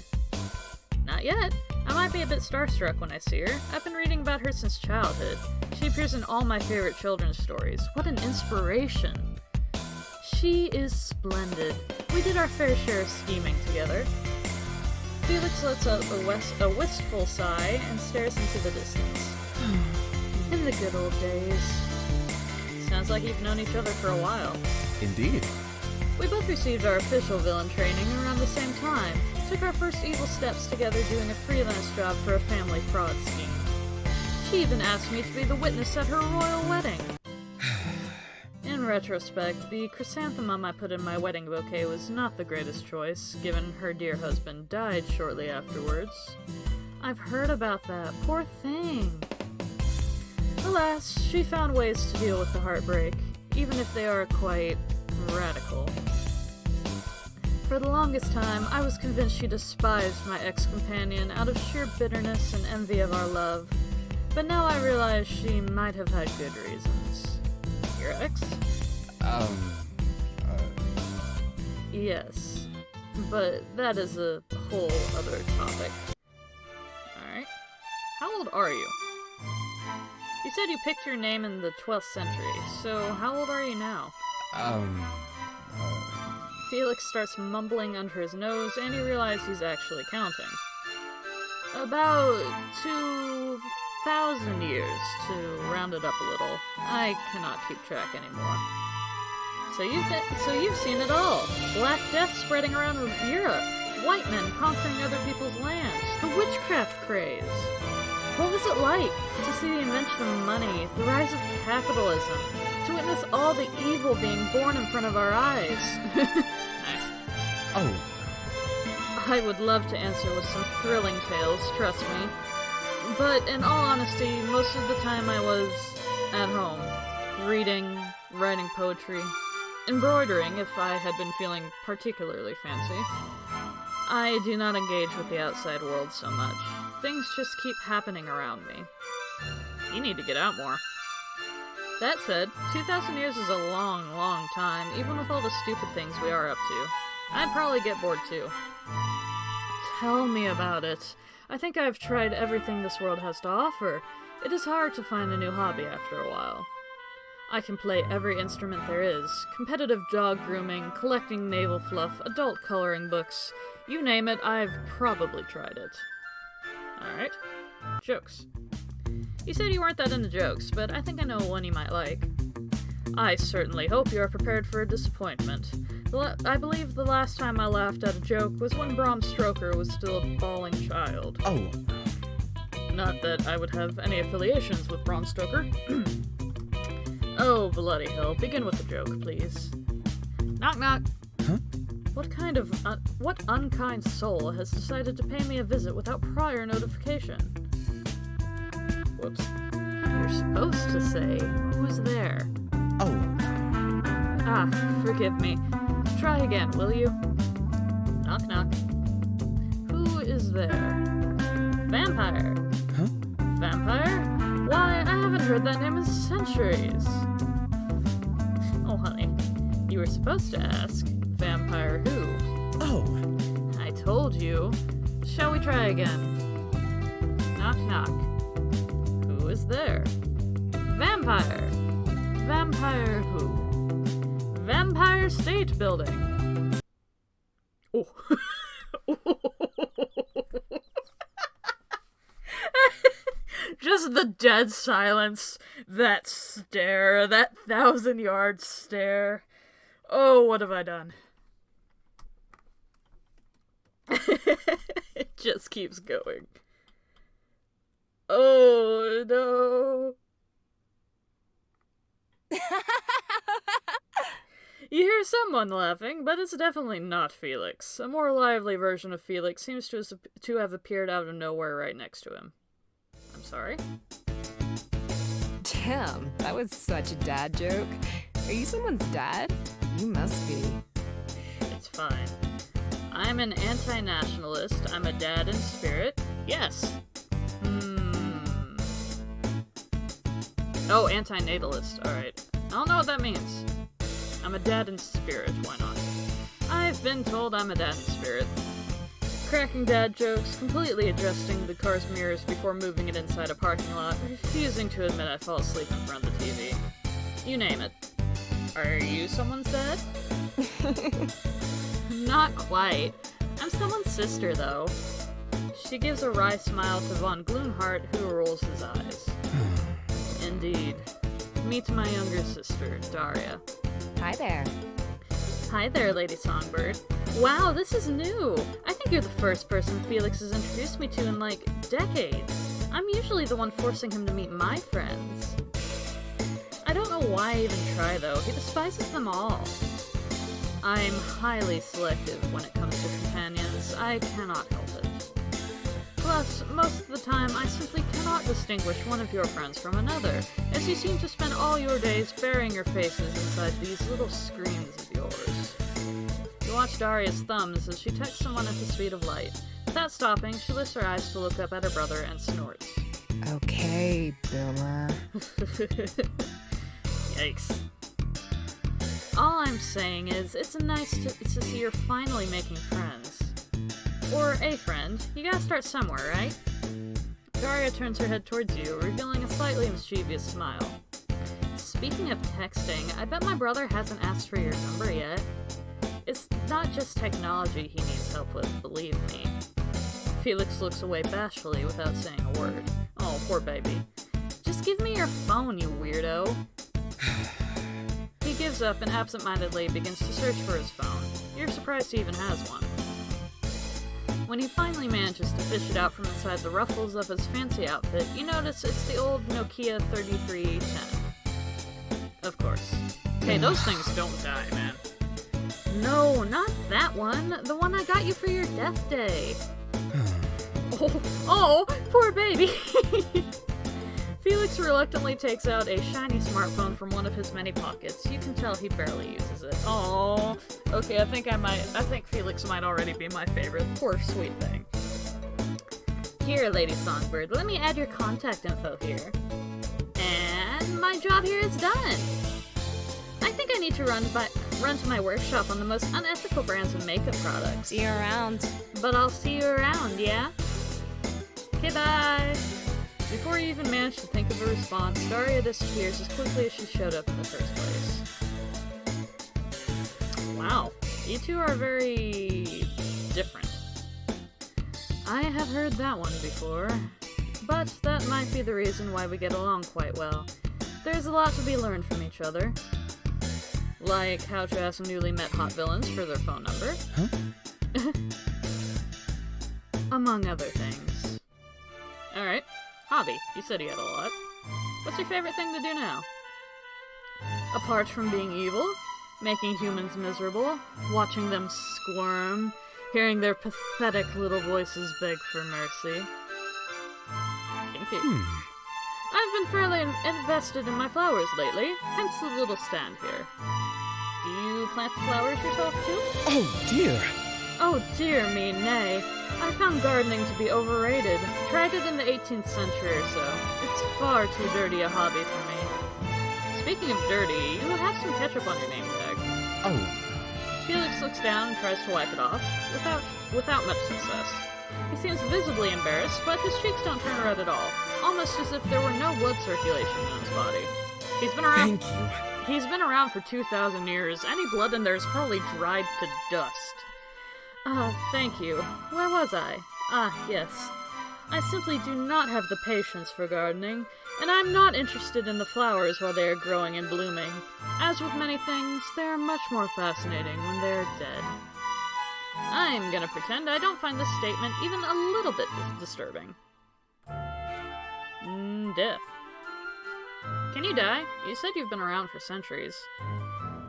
Not yet. I might be a bit starstruck when I see her. I've been reading about her since childhood. She appears in all my favorite children's stories. What an inspiration. She is splendid. We did our fair share of scheming together. Felix lets out a wistful sigh and stares into the distance. In the good old days. Sounds like you've known each other for a while. Indeed. We both received our official villain training around the same time. Took our first evil steps together doing a freelance job for a family fraud scheme. She even asked me to be the witness at her royal wedding. In retrospect, the chrysanthemum I put in my wedding bouquet was not the greatest choice, given her dear husband died shortly afterwards. I've heard about that. Poor thing. Alas, she found ways to deal with the heartbreak, even if they are quite radical. For the longest time, I was convinced she despised my ex-companion out of sheer bitterness and envy of our love, but now I realize she might have had good reasons. Your ex? Yes, but that is a whole other topic. Alright. How old are you? You said you picked your name in the 12th century, so how old are you now? Felix starts mumbling under his nose, and you realize he's actually counting. About 2,000 years, to round it up a little. I cannot keep track anymore. So you've seen it all. Black Death spreading around Europe. White men conquering other people's lands. The witchcraft craze. What was it like to see the invention of money, the rise of capitalism, to witness all the evil being born in front of our eyes? Nice. Oh, I would love to answer with some thrilling tales, trust me. But in all honesty, most of the time I was at home, reading, writing poetry. embroidering if I had been feeling particularly fancy. I do not engage with the outside world so much. Things just keep happening around me. You need to get out more. That said, 2,000 years is a long, long time, even with all the stupid things we are up to. I'd probably get bored too. Tell me about it. I think I've tried everything this world has to offer. It is hard to find a new hobby after a while. I can play every instrument there is. Competitive dog grooming, collecting navel fluff, adult coloring books. You name it, I've probably tried it. Alright. Jokes. You said you weren't that into jokes, but I think I know one you might like. I certainly hope you are prepared for a disappointment. I believe the last time I laughed at a joke was when Bram Stoker was still a bawling child. Oh. Not that I would have any affiliations with Bram Stoker. Oh, bloody hell. Begin with the joke, please. Knock knock. Huh? What unkind soul has decided to pay me a visit without prior notification? Whoops. You're supposed to say, who's there? Oh. Ah, forgive me. Try again, will you? Knock knock. Who is there? Vampire. Huh? Vampire? Why, I haven't heard that name in centuries. Oh, honey. You were supposed to ask, vampire who? Oh. I told you. Shall we try again? Knock knock. Who is there? Vampire. Vampire who? Vampire State Building. Oh. Just the dead silence. That stare. That 1,000-yard stare. Oh, what have I done? It just keeps going. Oh, no. You hear someone laughing, but it's definitely not Felix. A more lively version of Felix seems to have appeared out of nowhere right next to him. I'm sorry? Damn, that was such a dad joke. Are you someone's dad? You must be. It's fine. I'm an anti-nationalist. I'm a dad in spirit. Yes. Oh, anti-natalist. Alright. I don't know what that means. I'm a dad in spirit. Why not? I've been told I'm a dad in spirit. Cracking dad jokes, completely adjusting the car's mirrors before moving it inside a parking lot, refusing to admit I fall asleep in front of the TV. You name it. Are you someone's dad? Not quite. I'm someone's sister, though. She gives a wry smile to von Gloomheart, who rolls his eyes. Indeed. Meet my younger sister, Daria. Hi there. Hi there, Lady Songbird. Wow, this is new! I think you're the first person Felix has introduced me to in, like, decades. I'm usually the one forcing him to meet my friends. I don't know why I even try, though. He despises them all. I'm highly selective when it comes to companions. I cannot help it. Plus, most of the time, I simply cannot distinguish one of your friends from another, as you seem to spend all your days burying your faces inside these little screens of yours. You watch Daria's thumbs as she texts someone at the speed of light. Without stopping, she lifts her eyes to look up at her brother and snorts. Okay, Boomer. Yikes. All I'm saying is, it's nice to see you're finally making friends. Or a friend. You gotta start somewhere, right? Daria turns her head towards you, revealing a slightly mischievous smile. Speaking of texting, I bet my brother hasn't asked for your number yet. It's not just technology he needs help with, believe me. Felix looks away bashfully without saying a word. Oh, poor baby. Just give me your phone, you weirdo. He gives up and absentmindedly begins to search for his phone. You're surprised he even has one. When he finally manages to fish it out from inside the ruffles of his fancy outfit, you notice it's the old Nokia 3310. Of course. Hey, those things don't die, man. No, not that one. The one I got you for your death day. Oh, poor baby. Felix reluctantly takes out a shiny smartphone from one of his many pockets. You can tell he barely uses it. Oh, okay, I think Felix might already be my favorite. Poor sweet thing. Here, Lady Songbird, let me add your contact info here. And my job here is done. I think I need to run to my workshop on the most unethical brands of makeup products. See you around. But I'll see you around, yeah? Okay, bye. Before you even manage to think of a response, Daria disappears as quickly as she showed up in the first place. Wow, you two are very different. I have heard that one before, but that might be the reason why we get along quite well. There's a lot to be learned from each other. Like how to ask newly met hot villains for their phone number. Huh? Among other things. Alright. Hobby. You said you had a lot. What's your favorite thing to do now? Apart from being evil, making humans miserable, watching them squirm, hearing their pathetic little voices beg for mercy. Kinky. I've been fairly invested in my flowers lately, hence the little stand here. Do you plant the flowers yourself too? Oh, dear. Oh dear me, nay. I found gardening to be overrated. Tried it in the 18th century or so. It's far too dirty a hobby for me. Speaking of dirty, you have some ketchup on your name tag. Oh. Felix looks down and tries to wipe it off, without much success. He seems visibly embarrassed, but his cheeks don't turn red at all, almost as if there were no blood circulation in his body. He's been around. Thank you. He's been around for 2,000 years. Any blood in there is probably dried to dust. Thank you. Where was I? Yes. I simply do not have the patience for gardening, and I'm not interested in the flowers while they are growing and blooming. As with many things, they are much more fascinating when they are dead. I'm gonna pretend I don't find this statement even a little bit disturbing. Death. Can you die? You said you've been around for centuries.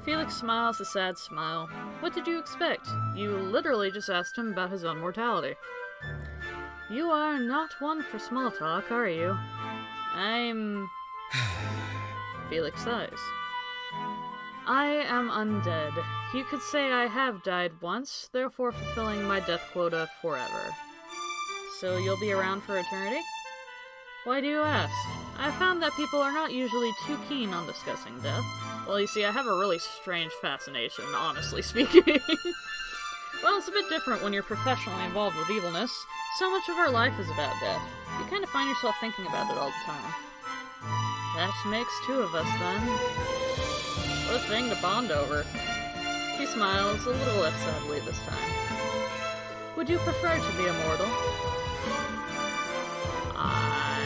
Felix smiles a sad smile. What did you expect? You literally just asked him about his own mortality. You are not one for small talk, are you? I'm... Felix sighs. I am undead. You could say I have died once, therefore fulfilling my death quota forever. So you'll be around for eternity? Why do you ask? I found that people are not usually too keen on discussing death. Well, you see, I have a really strange fascination, honestly speaking. Well, it's a bit different when you're professionally involved with evilness. So much of our life is about death. You kind of find yourself thinking about it all the time. That makes two of us, then. What a thing to bond over. He smiles, a little less sadly this time. Would you prefer to be immortal? I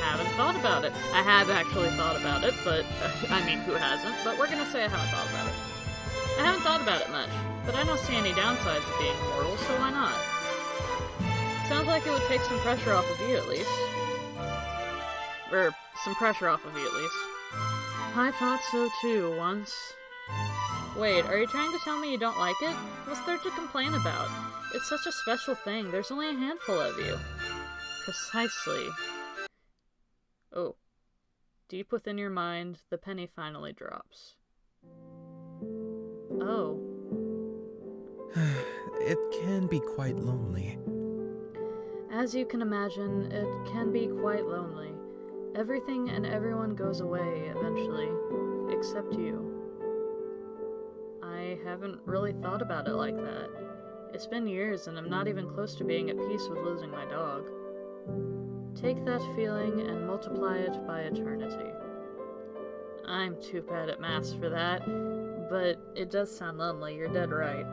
haven't thought about it. I have actually thought about it, but, I mean, who hasn't? But we're gonna say I haven't thought about it. I haven't thought about it much, but I don't see any downsides of being immortal, so why not? Sounds like it would take some pressure off of you, at least. Or, some pressure off of you, at least. I thought so too, once. Wait, are you trying to tell me you don't like it? What's there to complain about? It's such a special thing, there's only a handful of you. Precisely. Oh. Deep within your mind, the penny finally drops. Oh. It can be quite lonely. As you can imagine, it can be quite lonely. Everything and everyone goes away eventually, except you. I haven't really thought about it like that. It's been years and I'm not even close to being at peace with losing my dog. Take that feeling and multiply it by eternity. I'm too bad at maths for that, but it does sound lonely, you're dead right.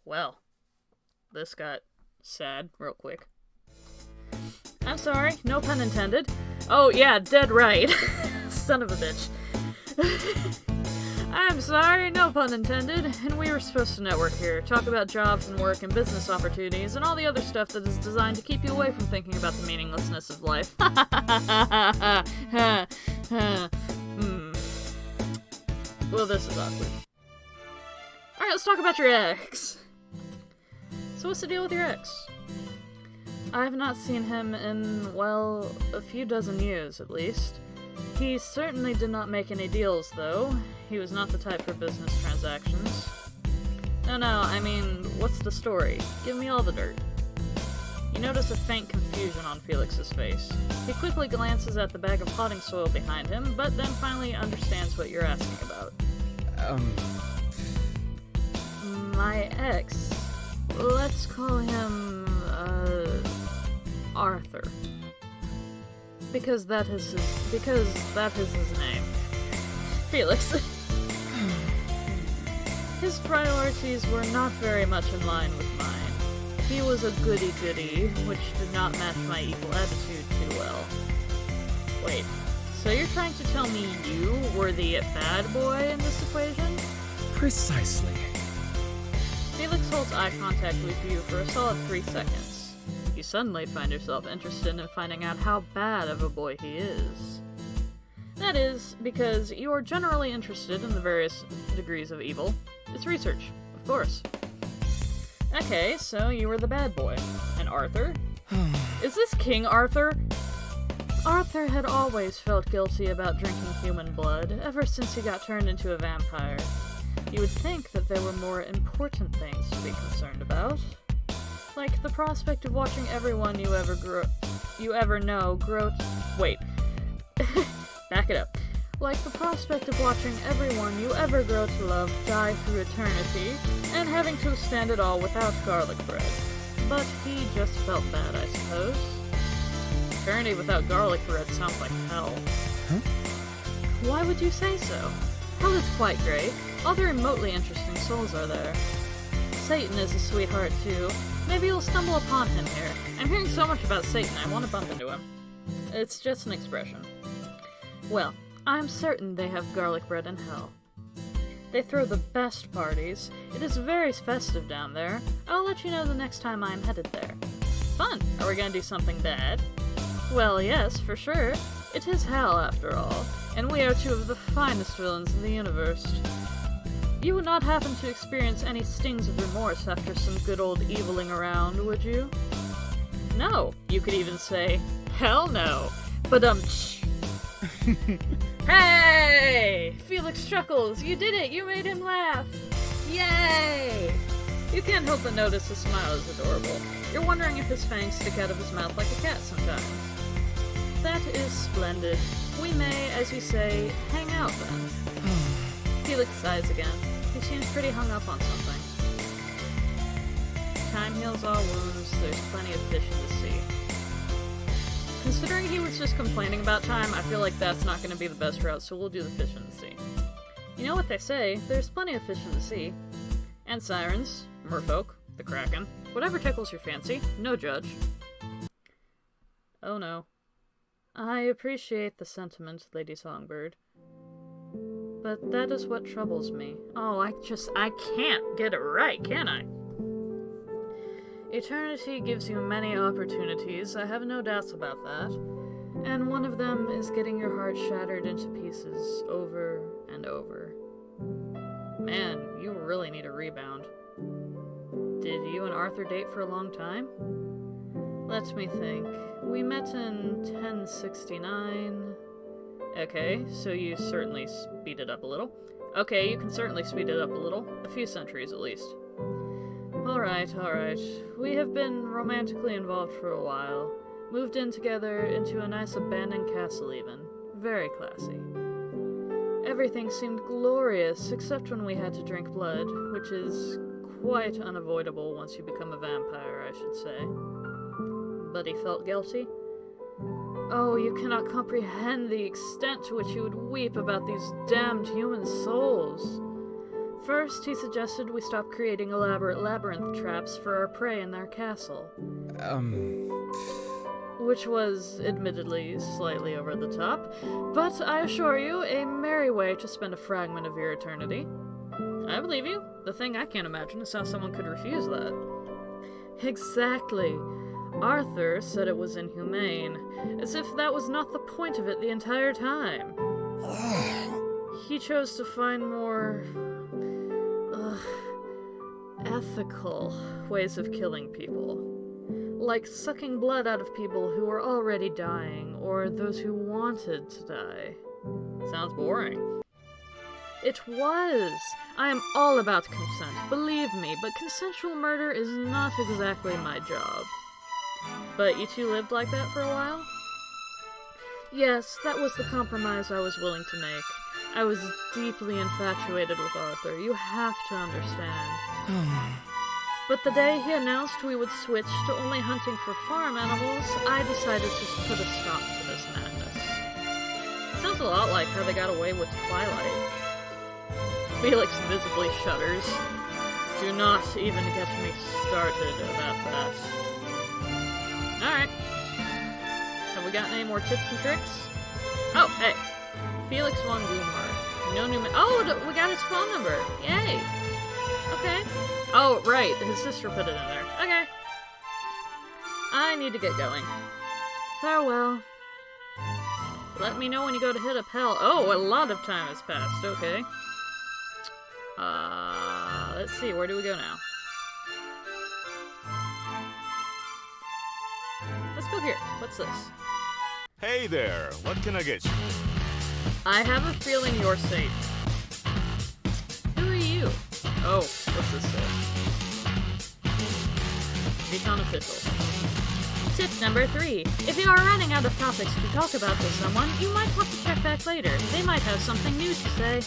Well, this got sad real quick. I'm sorry, no pun intended. Oh yeah, dead right. Son of a bitch. I'm sorry, no pun intended. And we were supposed to network here, talk about jobs and work and business opportunities and all the other stuff that is designed to keep you away from thinking about the meaninglessness of life. Well, this is awkward. Alright, let's talk about your ex. So what's the deal with your ex? I have not seen him in, well, a few dozen years at least. He certainly did not make any deals, though. He was not the type for business transactions. No, I mean, what's the story? Give me all the dirt. You notice a faint confusion on Felix's face. He quickly glances at the bag of potting soil behind him, but then finally understands what you're asking about. My ex. Let's call him, Arthur. Because that is his name. Felix. His priorities were not very much in line with mine. He was a goody-goody, which did not match my evil attitude too well. Wait, so you're trying to tell me you were the bad boy in this equation? Precisely. Felix holds eye contact with you for a solid 3 seconds. You suddenly find yourself interested in finding out how bad of a boy he is. That is, because you are generally interested in the various degrees of evil. It's research, of course. Okay, so you were the bad boy. And Arthur? Is this King Arthur? Arthur had always felt guilty about drinking human blood, ever since he got turned into a vampire. You would think that there were more important things to be concerned about. Like the prospect of watching everyone you ever know grow... Wait. Back it up. Like the prospect of watching everyone you ever grow to love die through eternity, and having to stand it all without garlic bread. But he just felt bad, I suppose. Eternity without garlic bread sounds like hell. Huh? Why would you say so? Hell is quite great. Other remotely interesting souls are there. Satan is a sweetheart, too. Maybe you'll stumble upon him here. I'm hearing so much about Satan, I want to bump into him. It's just an expression. Well, I'm certain they have garlic bread in hell. They throw the best parties. It is very festive down there. I'll let you know the next time I'm headed there. Fun! Are we gonna do something bad? Well, yes, for sure. It is hell, after all, and we are two of the finest villains in the universe. You would not happen to experience any stings of remorse after some good old eviling around, would you? No. You could even say, hell no. But Hey! Felix chuckles. You did it! You made him laugh! Yay! You can't help but notice his smile is adorable. You're wondering if his fangs stick out of his mouth like a cat sometimes. That is splendid. We may, as you say, hang out then. Felix sighs again. He seems pretty hung up on something. Time heals all wounds. There's plenty of fish in the sea. Considering he was just complaining about time, I feel like that's not going to be the best route, so we'll do the fish in the sea. You know what they say, there's plenty of fish in the sea. And sirens, merfolk, the kraken, whatever tickles your fancy, no judge. Oh no. I appreciate the sentiment, Lady Songbird. But that is what troubles me. Oh, I can't get it right, can I? Eternity gives you many opportunities, I have no doubts about that. And one of them is getting your heart shattered into pieces over and over. Man, you really need a rebound. Did you and Arthur date for a long time? Let me think. We met in 1069. Okay, so you certainly speed it up a little. Okay, you can certainly speed it up a little. A few centuries at least. Alright. We have been romantically involved for a while. Moved in together into a nice abandoned castle even. Very classy. Everything seemed glorious, except when we had to drink blood, which is quite unavoidable once you become a vampire, I should say. But he felt guilty? Oh, you cannot comprehend the extent to which he would weep about these damned human souls. First, he suggested we stop creating elaborate labyrinth traps for our prey in their castle. Which was, admittedly, slightly over the top, but I assure you, a merry way to spend a fragment of your eternity. I believe you. The thing I can't imagine is how someone could refuse that. Exactly. Arthur said it was inhumane, as if that was not the point of it the entire time. He chose to find more... ethical ways of killing people. like sucking blood out of people who were already dying, or those who wanted to die. Sounds boring. It was! I am all about consent, believe me, but consensual murder is not exactly my job. But you two lived like that for a while? Yes, that was the compromise I was willing to make. I was deeply infatuated with Arthur, you have to understand. But the day he announced we would switch to only hunting for farm animals, I decided to put a stop to this madness. Sounds a lot like how they got away with Twilight. Felix visibly shudders. Do not even get me started about that. Alright. Have we got any more tips and tricks? Oh, hey. Felix von Gloomhart. No new oh, we got his phone number. Yay. Okay. Oh, right. His sister put it in there. Okay. I need to get going. Farewell. Let me know when you go to hit up hell. Oh, a lot of time has passed. Okay. Let's see. Where do we go now? Let's go here. What's this? Hey there. What can I get you? I have a feeling you're safe. Who are you? Oh, what's this say? Recon official. Tip number 3. If you are running out of topics to talk about with someone, you might want to check back later. They might have something new to say.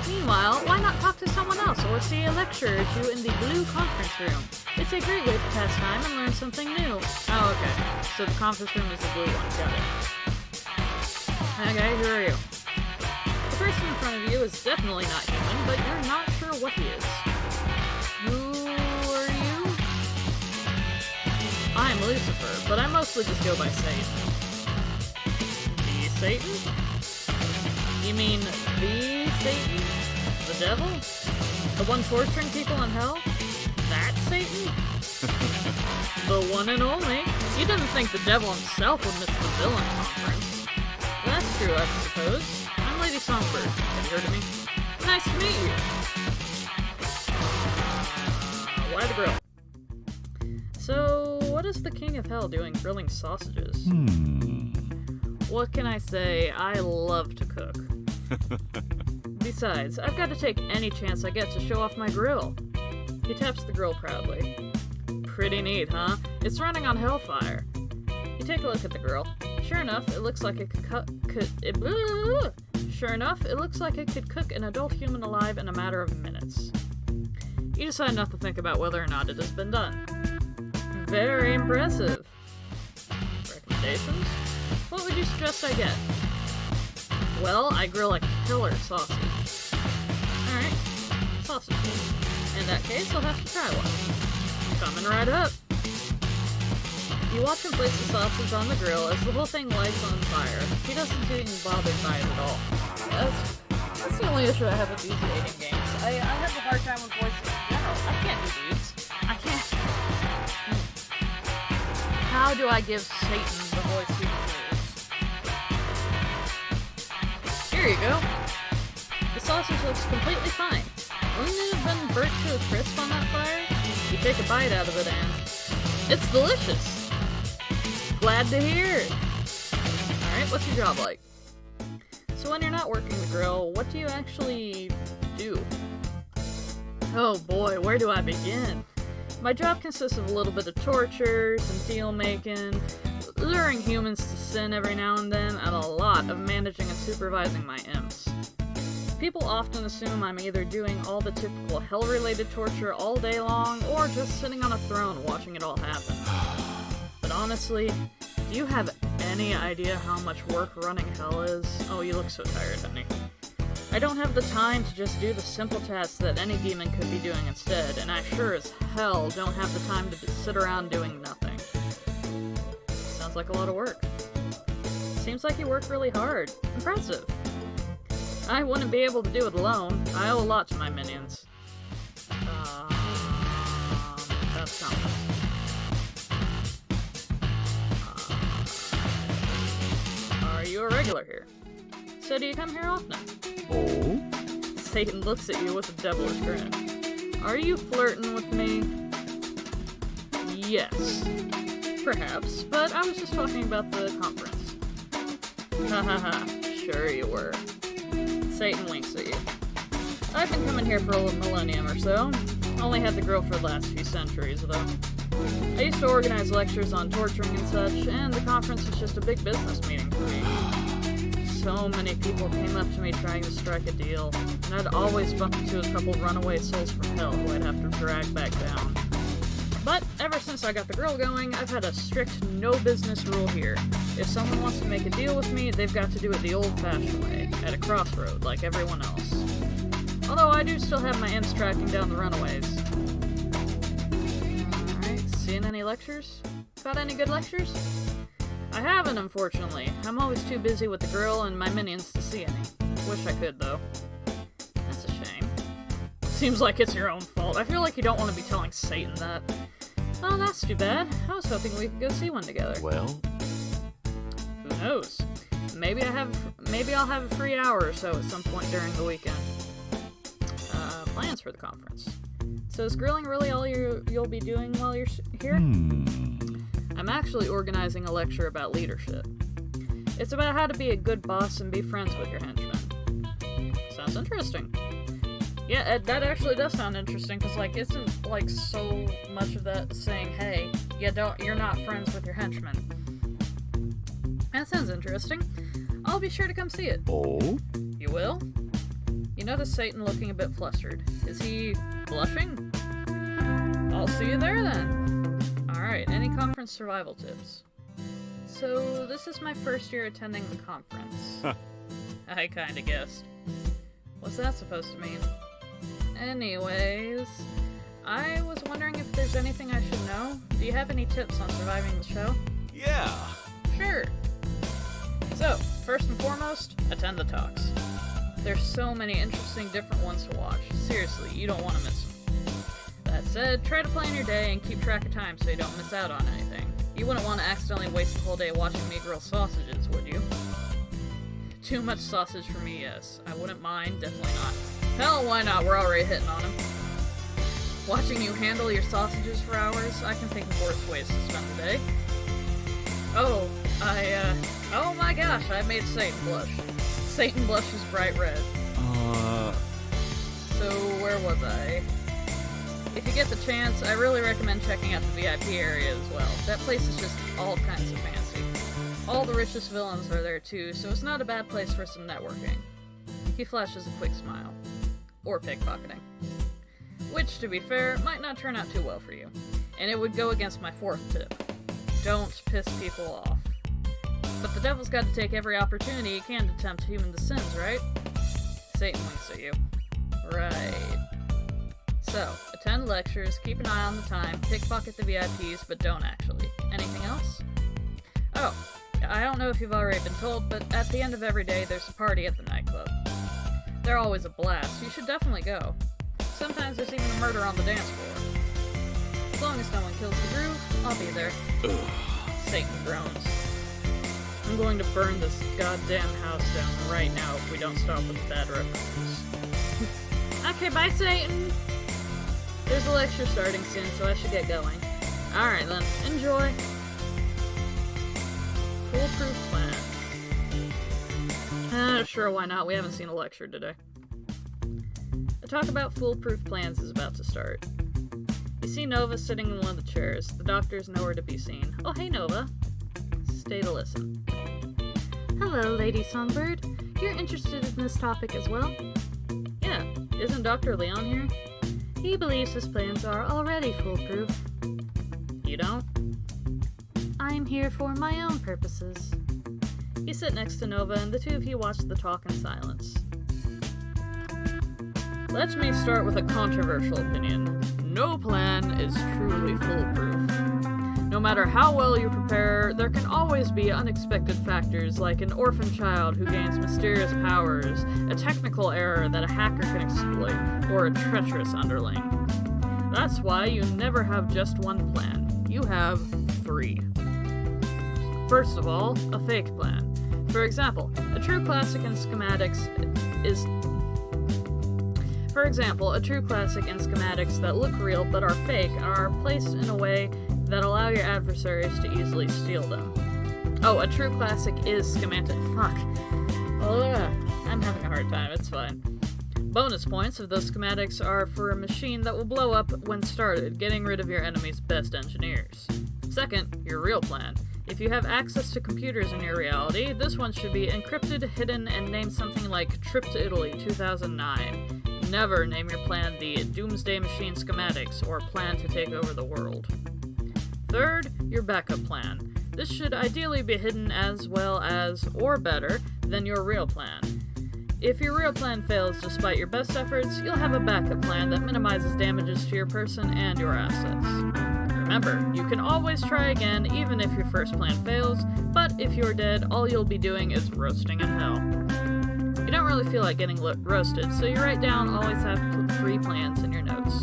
Meanwhile, why not talk to someone else or see a lecture or two in the blue conference room? It's a great way to pass time and learn something new. Oh, okay. So the conference room is the blue one. Got it. Okay, who are you? The person in front of you is definitely not human, but you're not sure what he is. Who are you? I'm Lucifer, but I mostly just go by Satan. The Satan? You mean the Satan? The devil? The one torturing people in hell? That Satan? The one and only. You didn't think the devil himself would miss the villain conference. That's true, I suppose. I'm Lady Songbird. Have you heard of me? Nice to meet you. Why the grill? So, what is the King of Hell doing grilling sausages? What can I say? I love to cook. Besides, I've got to take any chance I get to show off my grill. He taps the grill proudly. Pretty neat, huh? It's running on hellfire. You take a look at the grill. Sure enough, it looks like it could cook an adult human alive in a matter of minutes. You decide not to think about whether or not it has been done. Very impressive. Recommendations? What would you suggest I get? Well, I grill a killer sausage. Alright, sausage. In that case, I'll have to try one. Coming right up. You watch him place the sausage on the grill as the whole thing lights on fire. He doesn't seem bothered by it at all. That's the only issue I have with these dating games. I have a hard time with voices in general. I can't do these. I can't. How do I give Satan the voice he deserves? Here you go. The sausage looks completely fine. Wouldn't it have been burnt to a crisp on that fire? You take a bite out of it and... it's delicious! Glad to hear it! Alright, what's your job like? So when you're not working the grill, what do you actually do? Oh boy, where do I begin? My job consists of a little bit of torture, some deal making, luring humans to sin every now and then, and a lot of managing and supervising my imps. People often assume I'm either doing all the typical hell-related torture all day long, or just sitting on a throne watching it all happen. But honestly, do you have any idea how much work running hell is? Oh, you look so tired, honey. I don't have the time to just do the simple tasks that any demon could be doing instead, and I sure as hell don't have the time to sit around doing nothing. Sounds like a lot of work. Seems like you work really hard. Impressive. I wouldn't be able to do it alone. I owe a lot to my minions. That's not Are you a regular here? So do you come here often? Oh? Satan looks at you with a devilish grin. Are you flirting with me? Yes. Perhaps, but I was just talking about the conference. Hahaha, sure you were. Satan winks at you. I've been coming here for a millennium or so. Only had the grill for the last few centuries, though. I used to organize lectures on torturing and such, and the conference was just a big business meeting for me. So many people came up to me trying to strike a deal, and I'd always bump into a couple runaway souls from hell who I'd have to drag back down. But ever since I got the grill going, I've had a strict no business rule here. If someone wants to make a deal with me, they've got to do it the old-fashioned way, at a crossroad, like everyone else. Although I do still have my imps tracking down the runaways. Alright, seeing any lectures? Got any good lectures? I haven't, unfortunately. I'm always too busy with the grill and my minions to see any. Wish I could, though. That's a shame. Seems like it's your own fault. I feel like you don't want to be telling Satan that. Oh, that's too bad. I was hoping we could go see one together. Well? Who knows? Maybe I'll have a free hour or so at some point during the weekend. Plans for the conference. So is grilling really all you'll be doing while you're here? I'm actually organizing a lecture about leadership. It's about how to be a good boss and be friends with your henchmen. Sounds interesting. Yeah, that actually does sound interesting, because, like, isn't, like, so much of that saying, hey, you're not friends with your henchmen. That sounds interesting. I'll be sure to come see it. Oh? You will? You notice Satan looking a bit flustered. Is he blushing? I'll see you there, then. Alright, any conference survival tips? So, this is my first year attending the conference. I kinda guessed. What's that supposed to mean? Anyways, I was wondering if there's anything I should know. Do you have any tips on surviving the show? Yeah. Sure. So, first and foremost, attend the talks. There's so many interesting different ones to watch. Seriously, you don't want to miss them. That said, try to plan your day and keep track of time so you don't miss out on anything. You wouldn't want to accidentally waste the whole day watching me grill sausages, would you? Too much sausage for me, yes. I wouldn't mind, definitely not. Hell, why not? We're already hitting on them. Watching you handle your sausages for hours, I can think of worse ways to spend the day. Oh, oh my gosh, I made Satan blush. Satan blushes bright red. So, where was I? If you get the chance, I really recommend checking out the VIP area as well. That place is just all kinds of fancy. All the richest villains are there too, so it's not a bad place for some networking. He flashes a quick smile. Or pickpocketing. Which, to be fair, might not turn out too well for you. And it would go against my fourth tip. Don't piss people off. But the devil's got to take every opportunity he can to tempt human to sins, right? Satan winks at you. Right. So, attend lectures, keep an eye on the time, pickpocket the VIPs, but don't actually. Anything else? Oh, I don't know if you've already been told, but at the end of every day there's a party at the nightclub. They're always a blast. You should definitely go. Sometimes there's even a murder on the dance floor. As long as no one kills the groove, I'll be there. Satan groans. I'm going to burn this goddamn house down right now if we don't stop with the bad references. Okay, bye, Satan! There's a lecture starting soon, so I should get going. Alright then, enjoy! Foolproof plan. Sure, why not? We haven't seen a lecture today. The talk about foolproof plans is about to start. You see Nova sitting in one of the chairs. The doctor's nowhere to be seen. Oh, hey, Nova. Stay to listen. Hello, Lady Songbird. You're interested in this topic as well? Yeah, isn't Dr. Leon here? He believes his plans are already foolproof. You don't? I'm here for my own purposes. You sit next to Nova, and the two of you watch the talk in silence. Let me start with a controversial opinion. No plan is truly foolproof. No matter how well you prepare, there can always be unexpected factors like an orphan child who gains mysterious powers, a technical error that a hacker can exploit, or a treacherous underling. That's why you never have just one plan. You have 3. First of all, a fake plan. For example, a true classic in schematics that look real but are fake and are placed in a way that allow your adversaries to easily steal them. Oh, a true classic is schematic. Fuck. Ugh, I'm having a hard time, it's fine. Bonus points if those schematics are for a machine that will blow up when started, getting rid of your enemy's best engineers. Second, your real plan. If you have access to computers in your reality, this one should be encrypted, hidden, and named something like Trip to Italy 2009. Never name your plan the Doomsday Machine Schematics or Plan to Take Over the World. Third, your backup plan. This should ideally be hidden as well as, or better, than your real plan. If your real plan fails despite your best efforts, you'll have a backup plan that minimizes damages to your person and your assets. Remember, you can always try again even if your first plan fails, but if you're dead, all you'll be doing is roasting in hell. You don't really feel like getting roasted, so you write down always have 3 plans in your notes.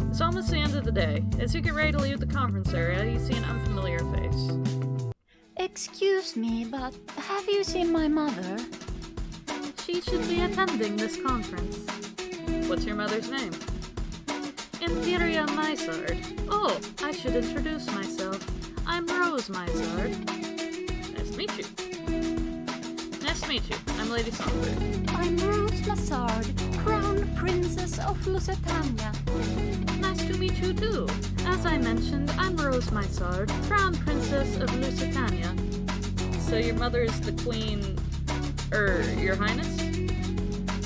It's almost the end of the day. As you get ready to leave the conference area, you see an unfamiliar face. Excuse me, but have you seen my mother? She should be attending this conference. What's your mother's name? Imperial Mizard. Oh, I should introduce myself. I'm Rose Mizard. Nice to meet you. Nice to meet you. I'm Lady Songbird. I'm Rose Mizard, Crown Princess of Lusitania. Nice to meet you too. As I mentioned, I'm Rose Mizard, Crown Princess of Lusitania. So your mother is the Queen... Your Highness?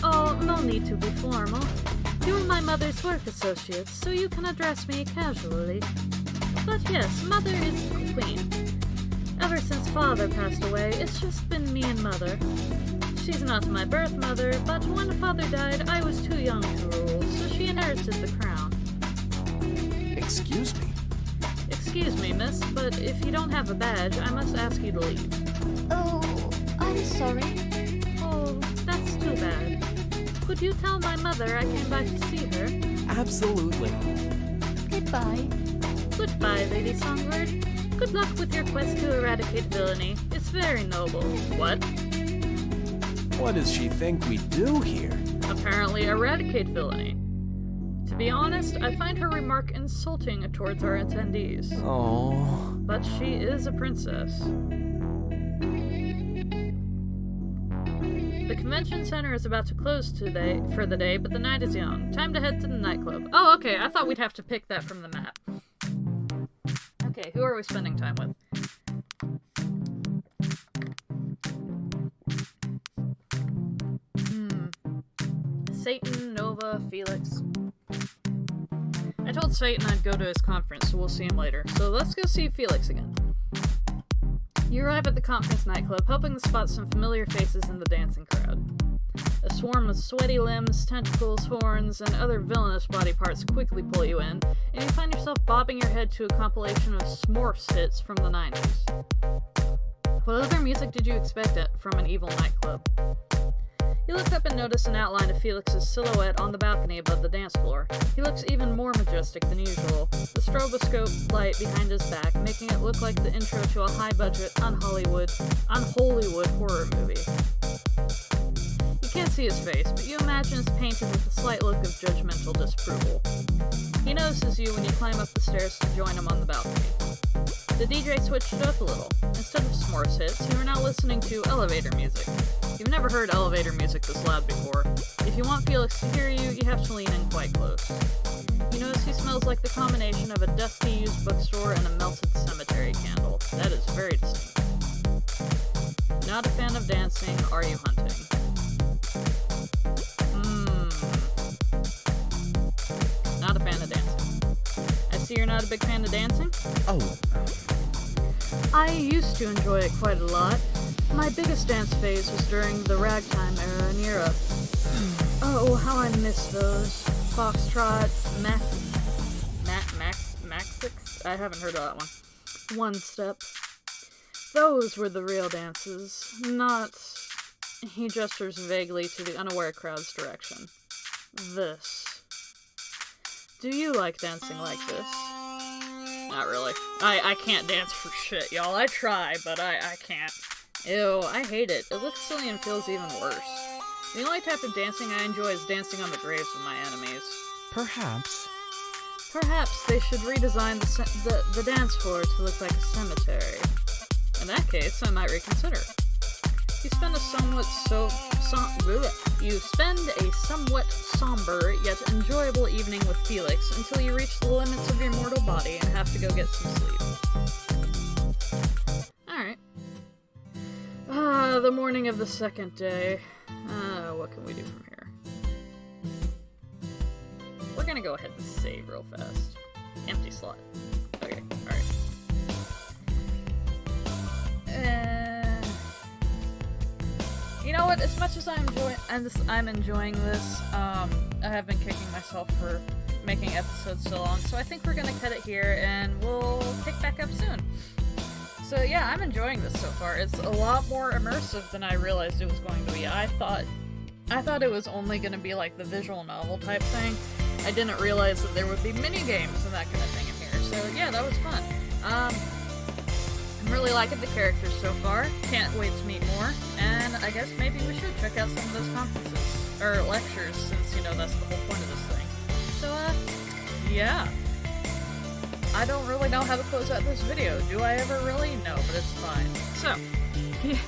Oh, no need to be formal. You're my mother's work associates, so you can address me casually. But yes, Mother is the Queen. Ever since Father passed away, it's just been me and Mother. She's not my birth mother, but when Father died, I was too young to rule, so she inherited the crown. Excuse me. Excuse me, miss, but if you don't have a badge, I must ask you to leave. Oh, I'm sorry. Oh, that's too bad. Could you tell my mother I came by to see her? Absolutely. Goodbye. Goodbye, Lady Songbird. Good luck with your quest to eradicate villainy. It's very noble. What? What does she think we do here? Apparently eradicate villainy. To be honest, I find her remark insulting towards our attendees. Oh. But she is a princess. The convention center is about to close today for the day, but the night is young. Time to head to the nightclub. Oh, okay, I thought we'd have to pick that from the map. Okay, who are we spending time with? Satan, Nova, Felix. I told Satan I'd go to his conference, so we'll see him later. So let's go see Felix again. You arrive at the conference nightclub, hoping to spot some familiar faces in the dancing crowd. A swarm of sweaty limbs, tentacles, horns, and other villainous body parts quickly pull you in, and you find yourself bobbing your head to a compilation of Smurfs hits from the 90s. What other music did you expect from an evil nightclub? You look up and notice an outline of Felix's silhouette on the balcony above the dance floor. He looks even more majestic than usual, the stroboscope light behind his back making it look like the intro to a high-budget, un-Hollywood horror movie. You can't see his face, but you imagine it's painted with a slight look of judgmental disapproval. He notices you when you climb up the stairs to join him on the balcony. The DJ switched it up a little. Instead of s'mores hits, you are now listening to elevator music. You've never heard elevator music this loud before. If you want Felix to hear you, you have to lean in quite close. You notice he smells like the combination of a dusty used bookstore and a melted cemetery candle. That is very distinct. Not a fan of dancing, are you hunting? Not a fan of dancing. I see you're not a big fan of dancing? Oh. I used to enjoy it quite a lot. My biggest dance phase was during the ragtime era and era. Oh, how I miss those. Foxtrot, Maxix? I haven't heard of that one. One Step. Those were the real dances, not... He gestures vaguely to the unaware crowd's direction. This. Do you like dancing like this? Not really. I can't dance for shit, y'all. I try, but I can't. Ew, I hate it. It looks silly and feels even worse. The only type of dancing I enjoy is dancing on the graves of my enemies. Perhaps. perhaps they should redesign the dance floor to look like a cemetery. In that case, I might reconsider. You spend a somewhat somber yet enjoyable evening with Felix until you reach the limits of your mortal body and have to go get some sleep. Alright. The morning of the second day. What can we do from here? We're gonna go ahead and save real fast. Empty slot. Okay, alright. You know what? As much as I'm enjoying this, I have been kicking myself for making episodes so long, so I think we're gonna cut it here and we'll pick back up soon. So yeah, I'm enjoying this so far. It's a lot more immersive than I realized it was going to be. I thought it was only gonna be like the visual novel type thing. I didn't realize that there would be mini games and that kind of thing in here. So yeah, that was fun. I'm really liking the characters so far. Can't wait to meet more. And I guess maybe we should check out some of those conferences or lectures, since you know that's the whole point of this thing. So yeah. I don't really know how to close out this video. Do I ever really? No, but it's fine. So, yeah.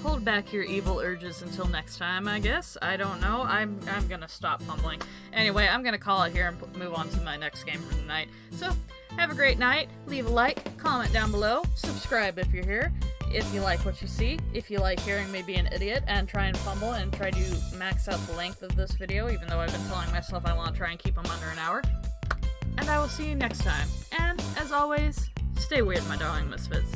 Hold back your evil urges until next time, I guess. I don't know. I'm gonna stop fumbling. Anyway, I'm gonna call it here and move on to my next game for the night. So, have a great night. Leave a like, comment down below, subscribe if you're here, if you like what you see, if you like hearing me be an idiot and try and fumble and try to max out the length of this video, even though I've been telling myself I want to try and keep them under an hour. And I will see you next time. And, as always, stay weird, my darling misfits.